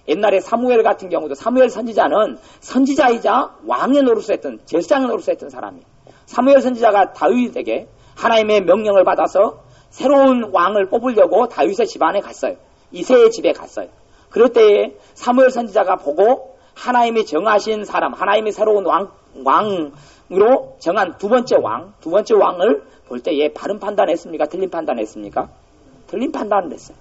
A: 옛날에 사무엘 같은 경우도 사무엘 선지자는 선지자이자 왕의 노릇을 했던 제사장의 노릇을 했던 사람이에요. 사무엘 선지자가 다윗에게 하나님의 명령을 받아서 새로운 왕을 뽑으려고 다윗의 집안에 갔어요. 이새의 집에 갔어요. 그럴 때에 사무엘 선지자가 보고 하나님이 정하신 사람, 하나님이 새로운 왕으로 정한 두 번째 왕을 볼 때에 바른 판단했습니까? 틀린 판단했습니까? 틀린 판단을 했어요.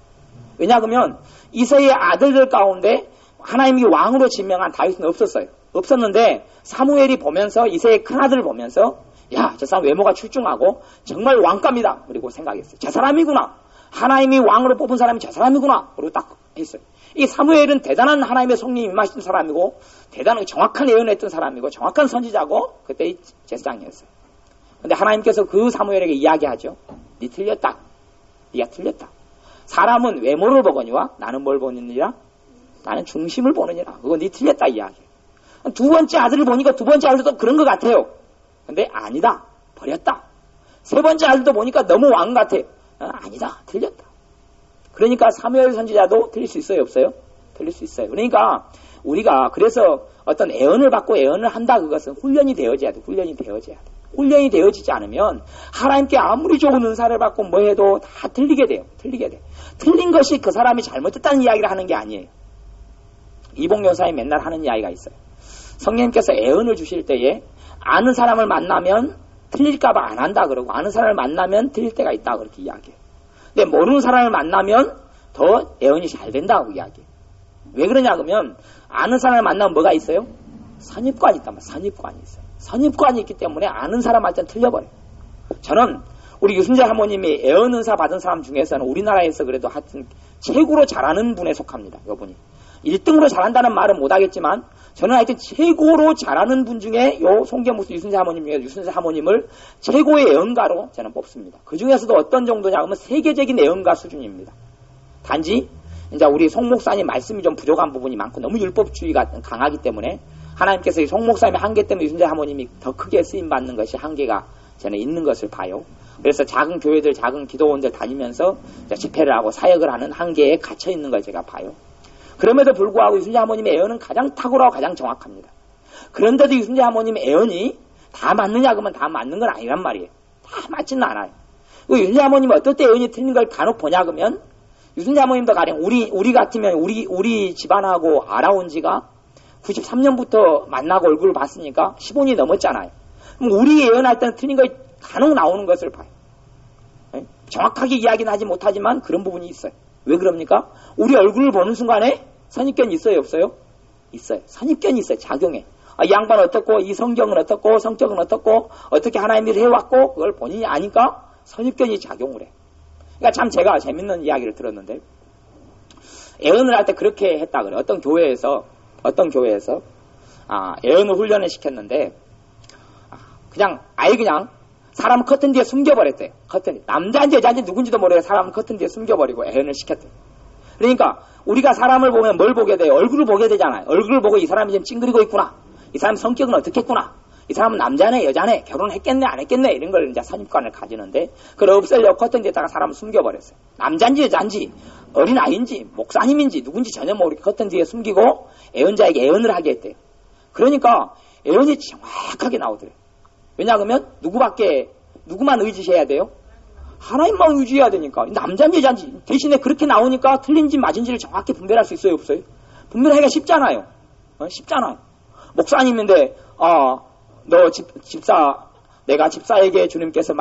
A: 왜냐하면 이새의 아들들 가운데 하나님이 왕으로 지명한 다윗은 없었어요. 없었는데 사무엘이 보면서 이새의 큰아들을 보면서 야, 저 사람 외모가 출중하고 정말 왕감이다. 그리고 생각했어요. 저 사람이구나. 하나님이 왕으로 뽑은 사람이 저 사람이구나. 그리고 딱 했어요. 이 사무엘은 대단한 하나님의 성령이 임하신 사람이고 대단한 정확한 예언을 했던 사람이고 정확한 선지자고 그때 제사장이었어요. 근데 하나님께서 그 사무엘에게 이야기하죠. 네 틀렸다. 네가 틀렸다. 사람은 외모를 보거니와 나는 뭘 보느니라? 나는 중심을 보느니라. 그거 네 틀렸다 이야기. 두 번째 아들을 보니까 두 번째 아들도 그런 것 같아요. 근데 아니다. 버렸다. 세 번째 아들도 보니까 너무 왕 같아. 아니다. 틀렸다. 그러니까 사무엘 선지자도 틀릴 수 있어요? 없어요? 틀릴 수 있어요. 그러니까 우리가 그래서 어떤 애언을 받고 애언을 한다 그것은 훈련이 되어져야 돼. 훈련이 되어지지 않으면 하나님께 아무리 좋은 은사를 받고 뭐 해도 다 틀리게 돼요. 틀린 것이 그 사람이 잘못했다는 이야기를 하는 게 아니에요. 이봉요사에 맨날 하는 이야기가 있어요. 성령님께서 애언을 주실 때에 아는 사람을 만나면 틀릴까봐 안 한다 그러고 아는 사람을 만나면 틀릴 때가 있다 그렇게 이야기해요. 근데 모르는 사람을 만나면 더 애언이 잘 된다고 이야기해요. 왜 그러냐 그러면 아는 사람을 만나면 뭐가 있어요? 선입관이 있단 말이에요. 선입관이 있어요. 선입관이 있기 때문에 아는 사람한테는 틀려버려요. 저는 우리 유순재 사모님이 애언 은사 받은 사람 중에서는 우리나라에서 그래도 하여튼 최고로 잘하는 분에 속합니다. 이분이 1등으로 잘한다는 말은 못하겠지만 저는 하여튼 최고로 잘하는 분 중에 요 송계무수 유순재 사모님 중에 유순재 사모님을 최고의 애언가로 저는 뽑습니다. 그 중에서도 어떤 정도냐 하면 세계적인 애언가 수준입니다. 단지 이제 우리 송 목사님 말씀이 좀 부족한 부분이 많고 너무 율법주의가 강하기 때문에 하나님께서 이 송 목사님의 한계 때문에 유순재 사모님이 더 크게 쓰임받는 것이 한계가 저는 있는 것을 봐요. 그래서 작은 교회들, 작은 기도원들 다니면서 집회를 하고 사역을 하는 한계에 갇혀 있는 걸 제가 봐요. 그럼에도 불구하고 유순자 사모님의 애언은 가장 탁월하고 가장 정확합니다. 그런데도 유순자 사모님의 애언이 다 맞느냐 그러면 다 맞는 건 아니란 말이에요. 다 맞지는 않아요. 유순자 사모님이 어떨 때 애언이 틀린 걸 간혹 보냐 그러면 유순자 사모님도 가령 우리 같으면 우리 집안하고 알아온 지가 93년부터 만나고 얼굴을 봤으니까 15년이 넘었잖아요. 그럼 우리 예언할 때는 틀린 거 간혹 나오는 것을 봐요. 정확하게 이야기는 하지 못하지만 그런 부분이 있어요. 왜 그럽니까? 우리 얼굴을 보는 순간에 선입견이 있어요, 없어요? 있어요. 선입견이 있어요, 작용해. 이 양반 어떻고, 이 성경은 어떻고, 성격은 어떻고, 어떻게 하나님 일을 해왔고, 그걸 본인이 아니까 선입견이 작용을 해. 그러니까 참 제가 재밌는 이야기를 들었는데, 예언을 할 때 그렇게 했다 그래요. 어떤 교회에서, 예언을 훈련을 시켰는데, 그냥 사람 커튼 뒤에 숨겨버렸대요. 커튼. 남자인지 여자인지 누군지도 모르게 사람을 커튼 뒤에 숨겨버리고 애언을 시켰대요. 그러니까 우리가 사람을 보면 뭘 보게 돼요? 얼굴을 보게 되잖아요. 얼굴을 보고 이 사람이 지금 찡그리고 있구나. 이 사람 성격은 어떻겠구나. 이 사람은 남자네 여자네 결혼했겠네 안 했겠네 이런 걸 이제 선입관을 가지는데 그걸 없애려고 커튼 뒤에다가 사람을 숨겨버렸어요. 남자인지 여자인지 어린아이인지 목사님인지 누군지 전혀 모르게 커튼 뒤에 숨기고 애언자에게 애언을 하게 했대요. 그러니까 애언이 정확하게 나오더래요. 왜냐하면 누구만 의지해야 돼요? 하나님만 의지해야 되니까. 남자인지 여자인지 대신에 그렇게 나오니까 틀린지 맞은지를 정확히 분별할 수 있어요, 없어요? 분별하기가 쉽잖아요. 쉽잖아요. 목사님인데 내가 집사님에게 주님께서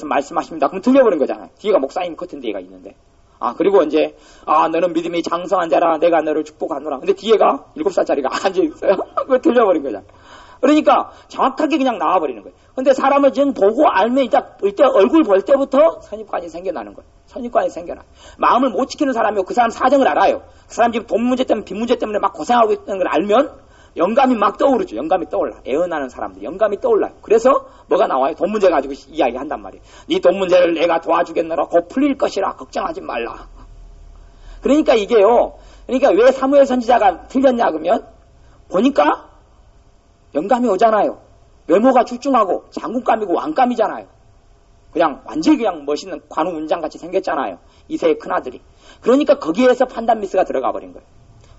A: 말씀하십니다. 그럼 들려버린 거잖아요. 뒤가 목사님 커튼 뒤에가 있는데. 그리고 이제 너는 믿음이 장성한 자라 내가 너를 축복하노라. 근데 뒤에가 7살짜리가 앉아 있어요. 그걸 들려버린 거잖아요. 그러니까 정확하게 그냥 나와버리는 거예요. 근데 사람을 지금 보고 알면 이때 얼굴 볼 때부터 선입관이 생겨나는 거예요. 선입관이 생겨나. 마음을 못 지키는 사람이고 그 사람 사정을 알아요. 그 사람 지금 돈 문제 때문에 빚 문제 때문에 막 고생하고 있다는 걸 알면 영감이 막 떠오르죠. 영감이 떠올라. 애언하는 사람들 영감이 떠올라요. 그래서 뭐가 나와요? 돈 문제 가지고 이야기한단 말이에요. 네 돈 문제를 내가 도와주겠노라. 곧 풀릴 것이라 걱정하지 말라. 그러니까 이게요. 그러니까 왜 사무엘 선지자가 틀렸냐 그러면 보니까 영감이 오잖아요. 외모가 출중하고 장군감이고 왕감이잖아요. 완전히 멋있는 관우 문장같이 생겼잖아요. 이세의 큰아들이. 그러니까 거기에서 판단 미스가 들어가 버린 거예요.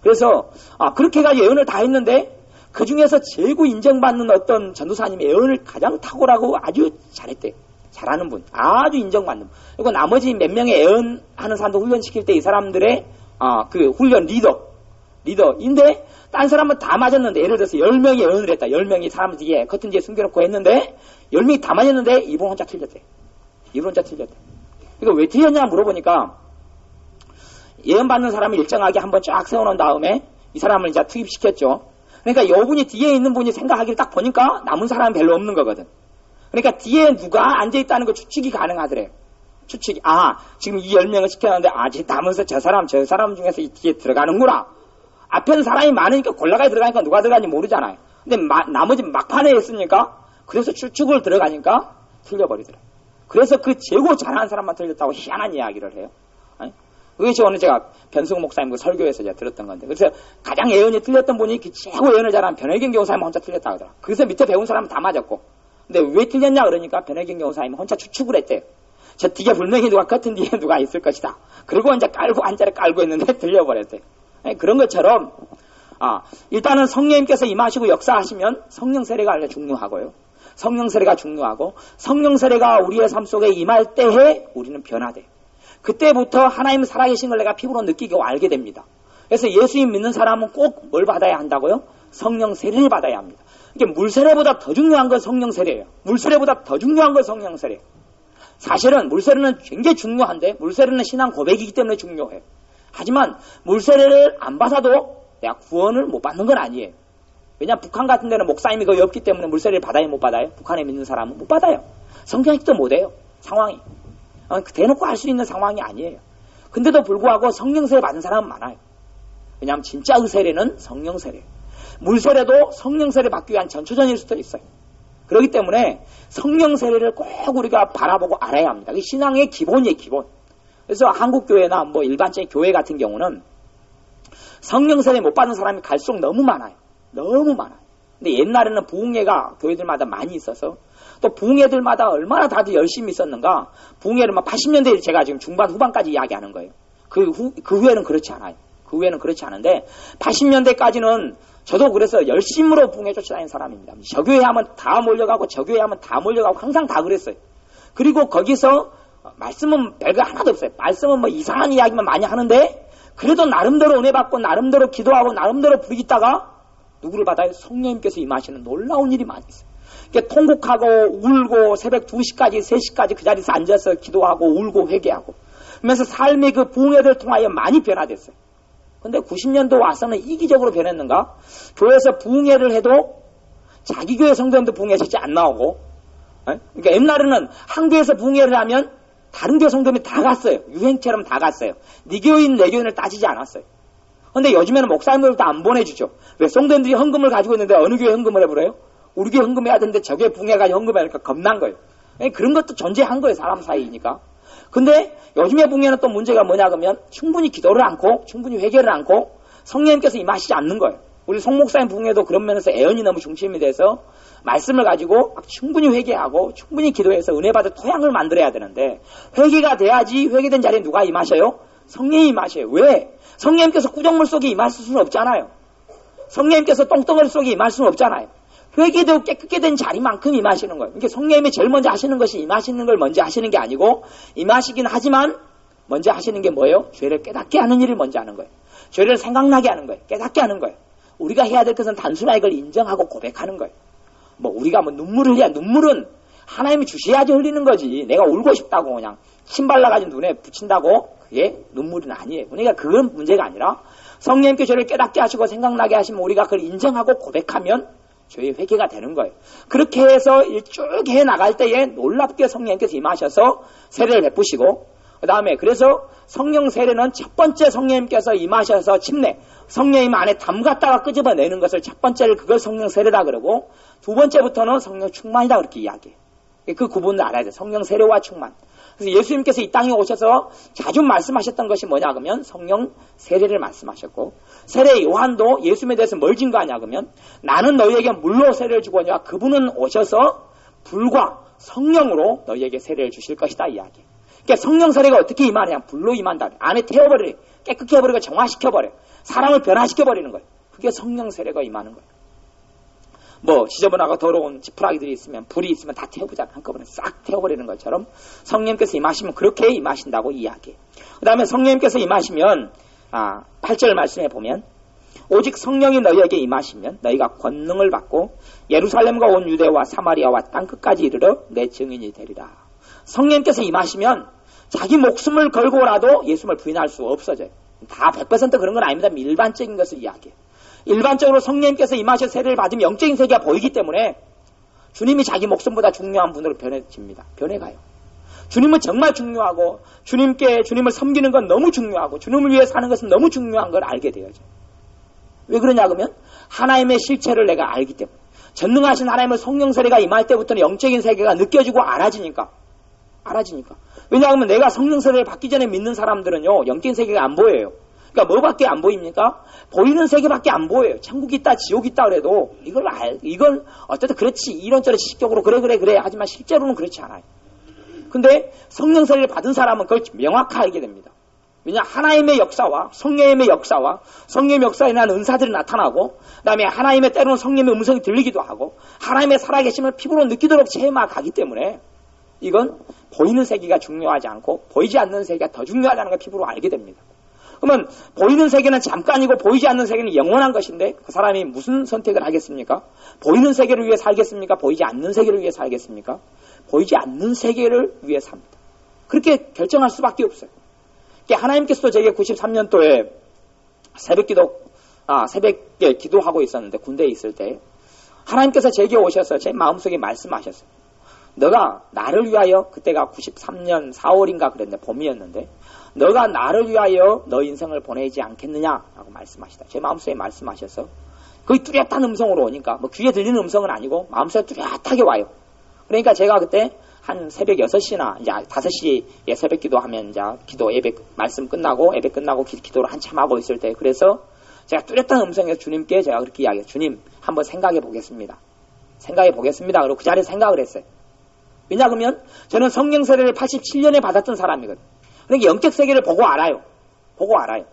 A: 그래서 그렇게 해가지고 예언을 다 했는데 그 중에서 최고 인정받는 어떤 전도사님이 예언을 가장 탁월하고 아주 잘했대요. 잘하는 분. 아주 인정받는 분. 그리고 나머지 몇 명의 예언하는 사람도 훈련시킬 때 이 사람들의 그 훈련 리더인데 딴 사람은 다 맞았는데 예를 들어서 10명이 예언을 했다. 10명이 사람 뒤에 커튼 뒤에 숨겨놓고 했는데 10명이 다 맞았는데 이분 혼자 틀렸대. 그러니까 왜 틀렸냐 물어보니까 예언 받는 사람을 일정하게 한번 쫙 세워놓은 다음에 이 사람을 이제 투입시켰죠. 그러니까 이분이 뒤에 있는 분이 생각하기를 딱 보니까 남은 사람은 별로 없는 거거든. 그러니까 뒤에 누가 앉아있다는 거 추측이 가능하더래요. 추측이. 지금 이 10명을 시켰는데 남은서 저 사람 중에서 이 뒤에 들어가는구나. 앞에는 사람이 많으니까 골라가야 들어가니까 누가 들어가는지 모르잖아요. 근데 나머지 막판에 했으니까 그래서 추측을 들어가니까 틀려버리더래요. 그래서 그 최고 잘하는 사람만 틀렸다고 희한한 이야기를 해요. 그것이 오늘 제가 변승우 목사님 그 설교에서 제가 들었던 건데 그래서 가장 예언이 틀렸던 분이 그 최고 예언을 잘하는 변혜경 교사님 혼자 틀렸다고 하더라. 그래서 밑에 배운 사람은 다 맞았고 근데 왜 틀렸냐 그러니까 변혜경 교사님이 혼자 추측을 했대요. 저 뒤에 분명히 누가 커튼 뒤에 누가 있을 것이다. 그리고 이제 한자를 깔고 있는데 들려버렸대요. 그런 것처럼 일단은 성령님께서 임하시고 역사하시면 성령 세례가 중요하고요. 성령 세례가 중요하고 성령 세례가 우리의 삶 속에 임할 때에 우리는 변화돼요. 그때부터 하나님 살아계신 걸 내가 피부로 느끼고 알게 됩니다. 그래서 예수님 믿는 사람은 꼭 뭘 받아야 한다고요? 성령 세례를 받아야 합니다. 이게 물 세례보다 더 중요한 건 성령 세례예요. 물 세례보다 더 중요한 건 성령 세례예요. 사실은 물 세례는 굉장히 중요한데 물 세례는 신앙 고백이기 때문에 중요해요. 하지만 물세례를 안 받아도 내가 구원을 못 받는 건 아니에요. 왜냐하면 북한 같은 데는 목사님이 거의 없기 때문에 물세례를 받아요 못 받아요? 북한에 믿는 사람은 못 받아요. 성경 읽지도 못해요. 상황이. 대놓고 할 수 있는 상황이 아니에요. 근데도 불구하고 성령세례 받은 사람은 많아요. 왜냐하면 진짜 의세례는 성령세례예요. 물세례도 성령세례 받기 위한 전초전일 수도 있어요. 그렇기 때문에 성령세례를 꼭 우리가 바라보고 알아야 합니다. 이게 신앙의 기본이에요, 기본. 그래서 한국교회나 일반적인 교회 같은 경우는 성령세례 못 받는 사람이 갈수록 너무 많아요. 너무 많아요. 근데 옛날에는 부흥회가 교회들마다 많이 있어서 또 부흥회들마다 얼마나 다들 열심히 있었는가. 부흥회를 막 80년대 제가 지금 중반 후반까지 이야기하는 거예요. 그 후에는 그렇지 않아요. 그 후에는 그렇지 않은데 80년대까지는 저도 그래서 열심으로 부흥회 쫓아다니는 사람입니다. 저 교회 하면 다 몰려가고 저 교회 하면 다 몰려가고 항상 다 그랬어요. 그리고 거기서 말씀은 별거 하나도 없어요. 말씀은 뭐 이상한 이야기만 많이 하는데 그래도 나름대로 은혜 받고 나름대로 기도하고 나름대로 부르짖다가 누구를 받아요? 성령님께서 임하시는 놀라운 일이 많이 있어요. 통곡하고 울고 새벽 2시까지 3시까지 그 자리에서 앉아서 기도하고 울고 회개하고 그러면서 삶의 그 부흥회를 통하여 많이 변화됐어요. 근데 90년도 와서는 이기적으로 변했는가? 교회에서 부흥회를 해도 자기 교회 성도님도 부흥회 절대 안 나오고, 그러니까 옛날에는 한 교회에서 부흥회를 하면 다른 교회 성도님이 다 갔어요. 유행처럼 다 갔어요. 네 교인 내 교인을 따지지 않았어요. 근데 요즘에는 목사님들도 안 보내주죠. 왜? 성도님들이 헌금을 가지고 있는데 어느 교회 헌금을 해버려요? 우리 교회 헌금해야 되는데 저 교회 부흥회까지 헌금하니까 겁난 거예요. 그런 것도 존재한 거예요. 사람 사이니까. 근데 요즘의 부흥회는 또 문제가 뭐냐 그러면 충분히 기도를 않고 충분히 회개를 않고 성령님께서 임하시지 않는 거예요. 우리 송 목사님 부흥회도 그런 면에서 애언이 너무 중심이 돼서 말씀을 가지고 충분히 회개하고 충분히 기도해서 은혜 받을 토양을 만들어야 되는데 회개가 돼야지 회개된 자리에 누가 임하셔요? 성령이 임하셔요. 왜? 성령님께서 구정물 속에 임하실 수는 없잖아요. 성령님께서 똥덩어리 속에 임할 수는 없잖아요. 회개되고 깨끗게 된 자리만큼 임하시는 거예요. 그러니까 성령님이 제일 먼저 하시는 것이 임하시는 걸 먼저 하시는 게 아니고 임하시긴 하지만 먼저 하시는 게 뭐예요? 죄를 깨닫게 하는 일을 먼저 하는 거예요. 죄를 생각나게 하는 거예요. 깨닫게 하는 거예요. 우리가 해야 될 것은 단순하게 그걸 인정하고 고백하는 거예요. 우리가 눈물을 해야 눈물은 하나님이 주셔야지 흘리는 거지. 내가 울고 싶다고 그냥 침 발라가지고 눈에 붙인다고 그게 눈물은 아니에요. 그러니까 그건 문제가 아니라 성령님께 죄를 깨닫게 하시고 생각나게 하시면 우리가 그걸 인정하고 고백하면 죄의 회개가 되는 거예요. 그렇게 해서 쭉 해 나갈 때에 놀랍게 성령님께서 임하셔서 세례를 베푸시고 그 다음에 그래서 성령 세례는 첫 번째 성령님께서 임하셔서 침례 성령님 안에 담갔다가 끄집어내는 것을 첫 번째를 그걸 성령 세례라 그러고 두 번째부터는 성령 충만이다 그렇게 이야기해요. 그 구분을 알아야 돼요. 성령 세례와 충만. 그래서 예수님께서 이 땅에 오셔서 자주 말씀하셨던 것이 뭐냐 그러면 성령 세례를 말씀하셨고 세례 요한도 예수님에 대해서 뭘 증거하냐 그러면 나는 너희에게 물로 세례를 주고 오냐 그분은 오셔서 불과 성령으로 너희에게 세례를 주실 것이다 이야기. 그러니까 성령 세례가 어떻게 임하느냐 불로 임한다. 안에 태워버려 깨끗게 해버리고 정화시켜버려 사람을 변화시켜버리는 거예요. 그게 성령 세례가 임하는 거예요. 지저분하고 더러운 지푸라기들이 있으면 불이 있으면 다 태워보자 한꺼번에 싹 태워버리는 것처럼 성령님께서 임하시면 그렇게 임하신다고 이야기해요. 그 다음에 성령님께서 임하시면 8절 말씀해 보면 오직 성령이 너희에게 임하시면 너희가 권능을 받고 예루살렘과 온 유대와 사마리아와 땅끝까지 이르러 내 증인이 되리라. 성령님께서 임하시면 자기 목숨을 걸고라도 예수님을 부인할 수 없어져요. 다 100% 그런 건 아닙니다. 일반적인 것을 이야기해요. 일반적으로 성령님께서 임하셔 세례를 받으면 영적인 세계가 보이기 때문에 주님이 자기 목숨보다 중요한 분으로 변해집니다. 변해가요. 주님은 정말 중요하고 주님을 섬기는 건 너무 중요하고 주님을 위해 사는 것은 너무 중요한 걸 알게 되어져. 왜 그러냐 그러면 하나님의 실체를 내가 알기 때문에 전능하신 하나님의 성령 세례가 임할 때부터는 영적인 세계가 느껴지고 알아지니까. 왜냐하면 내가 성령 세례를 받기 전에 믿는 사람들은요 영적인 세계가 안 보여요. 그러니까 뭐밖에 안 보입니까? 보이는 세계밖에 안 보여요. 천국 있다, 지옥 있다 그래도 이건 어쨌든 그렇지 이런저런 시적으로 그래 하지만 실제로는 그렇지 않아요. 근데 성령 세례를 받은 사람은 그걸 명확하게 알게 됩니다. 왜냐 하나님의 역사와 성령님의 역사와 성령의 역사에 대한 은사들이 나타나고 그다음에 하나님의 때로는 성령의 음성이 들리기도 하고 하나님의 살아계심을 피부로 느끼도록 체험하기 때문에 이건 보이는 세계가 중요하지 않고 보이지 않는 세계가 더 중요하다는 걸 피부로 알게 됩니다. 그러면 보이는 세계는 잠깐이고 보이지 않는 세계는 영원한 것인데 그 사람이 무슨 선택을 하겠습니까? 보이는 세계를 위해 살겠습니까? 보이지 않는 세계를 위해 살겠습니까? 보이지 않는 세계를 위해 삽니다. 그렇게 결정할 수밖에 없어요. 하나님께서도 제게 93년도에 새벽에 기도하고 있었는데 군대에 있을 때 하나님께서 제게 오셔서 제 마음속에 말씀하셨어요. 너가 나를 위하여 그때가 93년 4월인가 그랬는데 봄이었는데 너가 나를 위하여 너 인생을 보내지 않겠느냐라고 말씀하시다. 제 마음속에 말씀하셔서 거의 뚜렷한 음성으로 오니까 귀에 들리는 음성은 아니고 마음속에 뚜렷하게 와요. 그러니까 제가 그때 한 새벽 6시나 이제 5시에 새벽 기도하면 이제 기도 예배 말씀 끝나고 예배 끝나고 기도를 한참 하고 있을 때 그래서 제가 뚜렷한 음성에서 주님께 제가 그렇게 이야기해요. 주님, 한번 생각해 보겠습니다. 생각해 보겠습니다. 그리고 그 자리에 생각을 했어요. 왜냐 그러면 저는 성령 세례를 87년에 받았던 사람이거든요. 그러니까 영적 세계를 보고 알아요. 보고 알아요.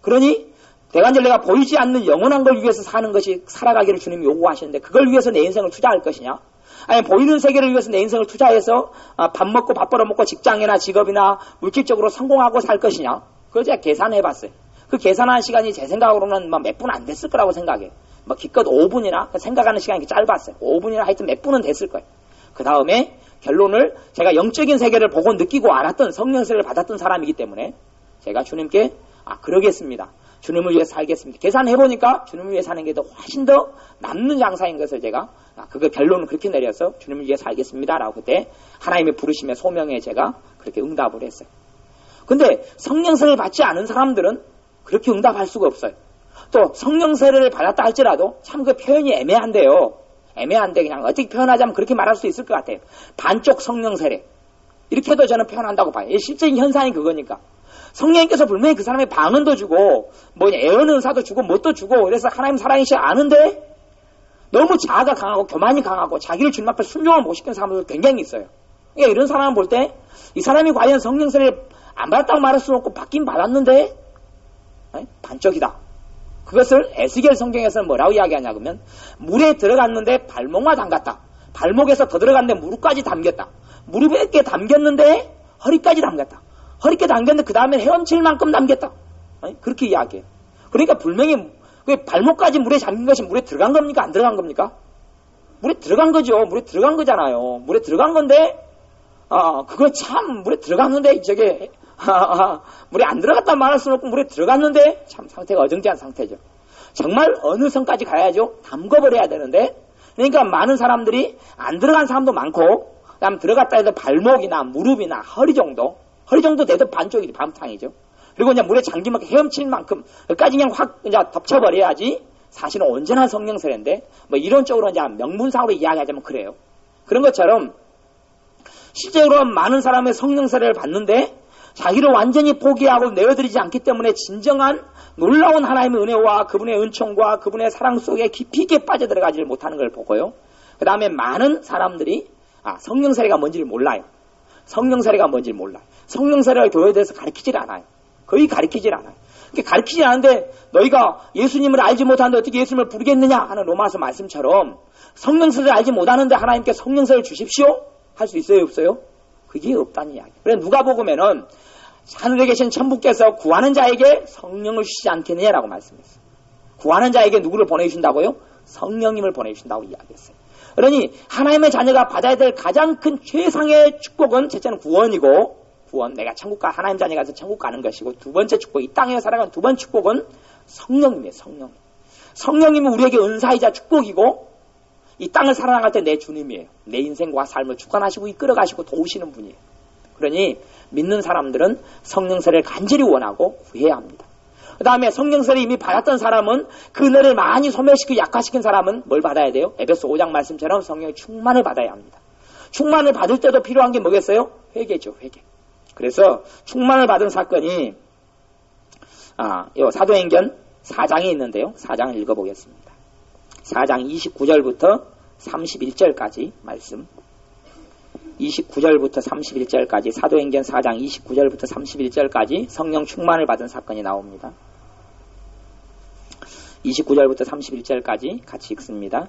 A: 그러니 대관절 내가 보이지 않는 영원한 걸 위해서 사는 것이 살아가기를 주님이 요구하시는데 그걸 위해서 내 인생을 투자할 것이냐? 아니 보이는 세계를 위해서 내 인생을 투자해서 밥 먹고 밥 벌어먹고 직장이나 직업이나 물질적으로 성공하고 살 것이냐? 그걸 제가 계산해봤어요. 그 계산하는 시간이 제 생각으로는 몇 분 안 됐을 거라고 생각해요. 기껏 5분이나 생각하는 시간이 짧았어요. 5분이나 하여튼 몇 분은 됐을 거예요. 그 다음에 결론을 제가 영적인 세계를 보고 느끼고 알았던 성령세를 받았던 사람이기 때문에 제가 주님께 그러겠습니다. 주님을 위해 살겠습니다. 계산해보니까 주님을 위해 사는 게 더 훨씬 더 남는 장사인 것을 제가 그걸 결론을 그렇게 내려서 주님을 위해 살겠습니다. 라고 그때 하나님의 부르심의 소명에 제가 그렇게 응답을 했어요. 근데 성령세를 받지 않은 사람들은 그렇게 응답할 수가 없어요. 또 성령세를 받았다 할지라도 참 그 표현이 애매한데요. 애매한데 그냥 어떻게 표현하자면 그렇게 말할 수 있을 것 같아요. 반쪽 성령세례. 이렇게도 저는 표현한다고 봐요. 실제인 현상이 그거니까. 성령님께서 분명히 그 사람의 방언도 주고 예언 은사도 주고 뭣도 주고 그래서 하나님 사랑이시 아는데 너무 자아가 강하고 교만이 강하고 자기를 주님 앞에 순종을 못 시키는 사람들도 굉장히 있어요. 그러니까 이런 사람을 볼 때 이 사람이 과연 성령세례를 안 받았다고 말할 수는 없고 받긴 받았는데 반쪽이다. 그것을 에스겔 성경에서는 뭐라고 이야기하냐 그러면 물에 들어갔는데 발목만 담갔다. 발목에서 더 들어갔는데 무릎까지 담겼다. 무릎에 담겼는데 허리까지 담겼다. 허리께 담겼는데 그 다음에 헤엄칠 만큼 담겼다. 그렇게 이야기해요. 그러니까 분명히 발목까지 물에 잠긴 것이 물에 들어간 겁니까? 안 들어간 겁니까? 물에 들어간 거죠. 물에 들어간 거잖아요. 물에 들어간 건데 그거 참 물에 들어갔는데 저게 물에 안 들어갔다 말할 수는 없고 물에 들어갔는데 참 상태가 어정쩡한 상태죠. 정말 어느 선까지 가야죠? 담궈버려야 되는데 그러니까 많은 사람들이 안 들어간 사람도 많고 그다음 들어갔다 해도 발목이나 무릎이나 허리 정도 돼도 반쪽이지 반탕이죠. 그리고 이제 물에 잠기면 헤엄칠 만큼 끝까지 그냥 확 이제 덮쳐버려야지 사실은 온전한 성령세례인데 이론적으로 이제 명문상으로 이야기하자면 그래요. 그런 것처럼 실제로 많은 사람의 성령세례를 받는데 자기를 완전히 포기하고 내어드리지 않기 때문에 진정한 놀라운 하나님의 은혜와 그분의 은총과 그분의 사랑 속에 깊이 있게 빠져들어가지를 못하는 걸 보고요. 그 다음에 많은 사람들이 성령세례가 뭔지를 몰라요. 성령세례가 뭔지를 몰라요. 성령세례가 교회에 대해서 가르치질 않아요. 거의 가르치질 않아요. 가르치질 않는데 너희가 예수님을 알지 못하는데 어떻게 예수님을 부르겠느냐 하는 로마서 말씀처럼 성령세례를 알지 못하는데 하나님께 성령세례를 주십시오? 할 수 있어요? 없어요? 그게 없다는 이야기. 그래서 누가복음에는 하늘에 계신 천부께서 구하는 자에게 성령을 주시지 않겠느냐라고 말씀했어요. 구하는 자에게 누구를 보내주신다고요? 성령님을 보내주신다고 이야기했어요. 그러니 하나님의 자녀가 받아야 될 가장 큰 최상의 축복은 첫째는 구원이고 내가 하나님 자녀가 가서 천국 가는 것이고 두 번째 축복, 이 땅에 살아가는 두 번째 축복은 성령님이에요. 성령님은 우리에게 은사이자 축복이고 이 땅을 살아나갈 때 내 주님이에요. 내 인생과 삶을 주관하시고 이끌어가시고 도우시는 분이에요. 그러니 믿는 사람들은 성령세례를 간절히 원하고 구해야 합니다. 그 다음에 성령세례를 이미 받았던 사람은 그 은혜를 많이 소멸시키고 약화시킨 사람은 뭘 받아야 돼요? 에베소 5장 말씀처럼 성령의 충만을 받아야 합니다. 충만을 받을 때도 필요한 게 뭐겠어요? 회개죠. 회개. 그래서 충만을 받은 사건이 요 사도행전 4장에 있는데요. 4장을 읽어보겠습니다. 4장 29절부터 31절까지 말씀. 29절부터 31절까지 사도행전 4장 29절부터 31절까지 성령 충만을 받은 사건이 나옵니다. 29절부터 31절까지 같이 읽습니다.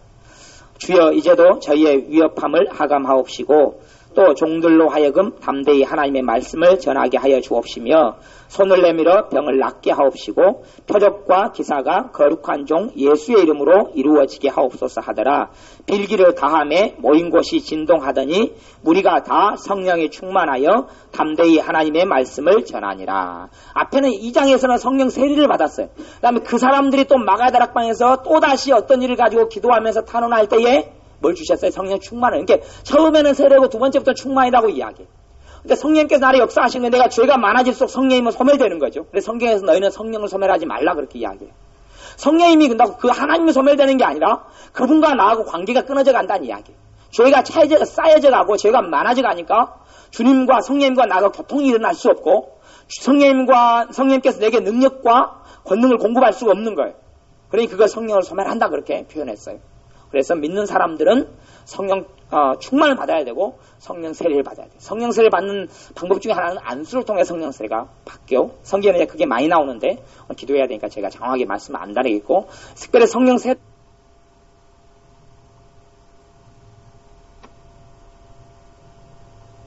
A: 주여 이제도 저희의 위협함을 하감하옵시고 또 종들로 하여금 담대히 하나님의 말씀을 전하게 하여 주옵시며 손을 내밀어 병을 낫게 하옵시고 표적과 기사가 거룩한 종 예수의 이름으로 이루어지게 하옵소서 하더라. 빌기를 다함에 모인 곳이 진동하더니 무리가 다 성령에 충만하여 담대히 하나님의 말씀을 전하니라. 앞에는 2장에서는 성령 세례를 받았어요. 그 다음에 그 사람들이 또 마가다락방에서 또다시 어떤 일을 가지고 기도하면서 탄원할 때에 뭘 주셨어요? 성령 충만을. 그러니까 처음에는 세례고 두 번째부터 충만이라고 이야기해요. 그러니까 성령께서 나를 역사하시는 게 내가 죄가 많아질수록 성령님은 소멸되는 거죠. 그래서 성경에서 너희는 성령을 소멸하지 말라 그렇게 이야기해요. 성령님이 근다고 그 하나님이 소멸되는 게 아니라 그분과 나하고 관계가 끊어져 간다는 이야기예요. 죄가 쌓여져 가고 죄가 많아져 가니까 주님과 성령님과 나가 교통이 일어날 수 없고 성령님께서 내게 능력과 권능을 공급할 수가 없는 거예요. 그러니 그걸 성령을 소멸한다 그렇게 표현했어요. 그래서 믿는 사람들은 성령 충만을 받아야 되고 성령 세례를 받아야 돼요. 성령 세례를 받는 방법 중에 하나는 안수를 통해 성령 세례가 받겨. 성경에 그게 많이 나오는데 기도해야 되니까 제가 정확하게 말씀 안 다르겠고 특별히 성령 세례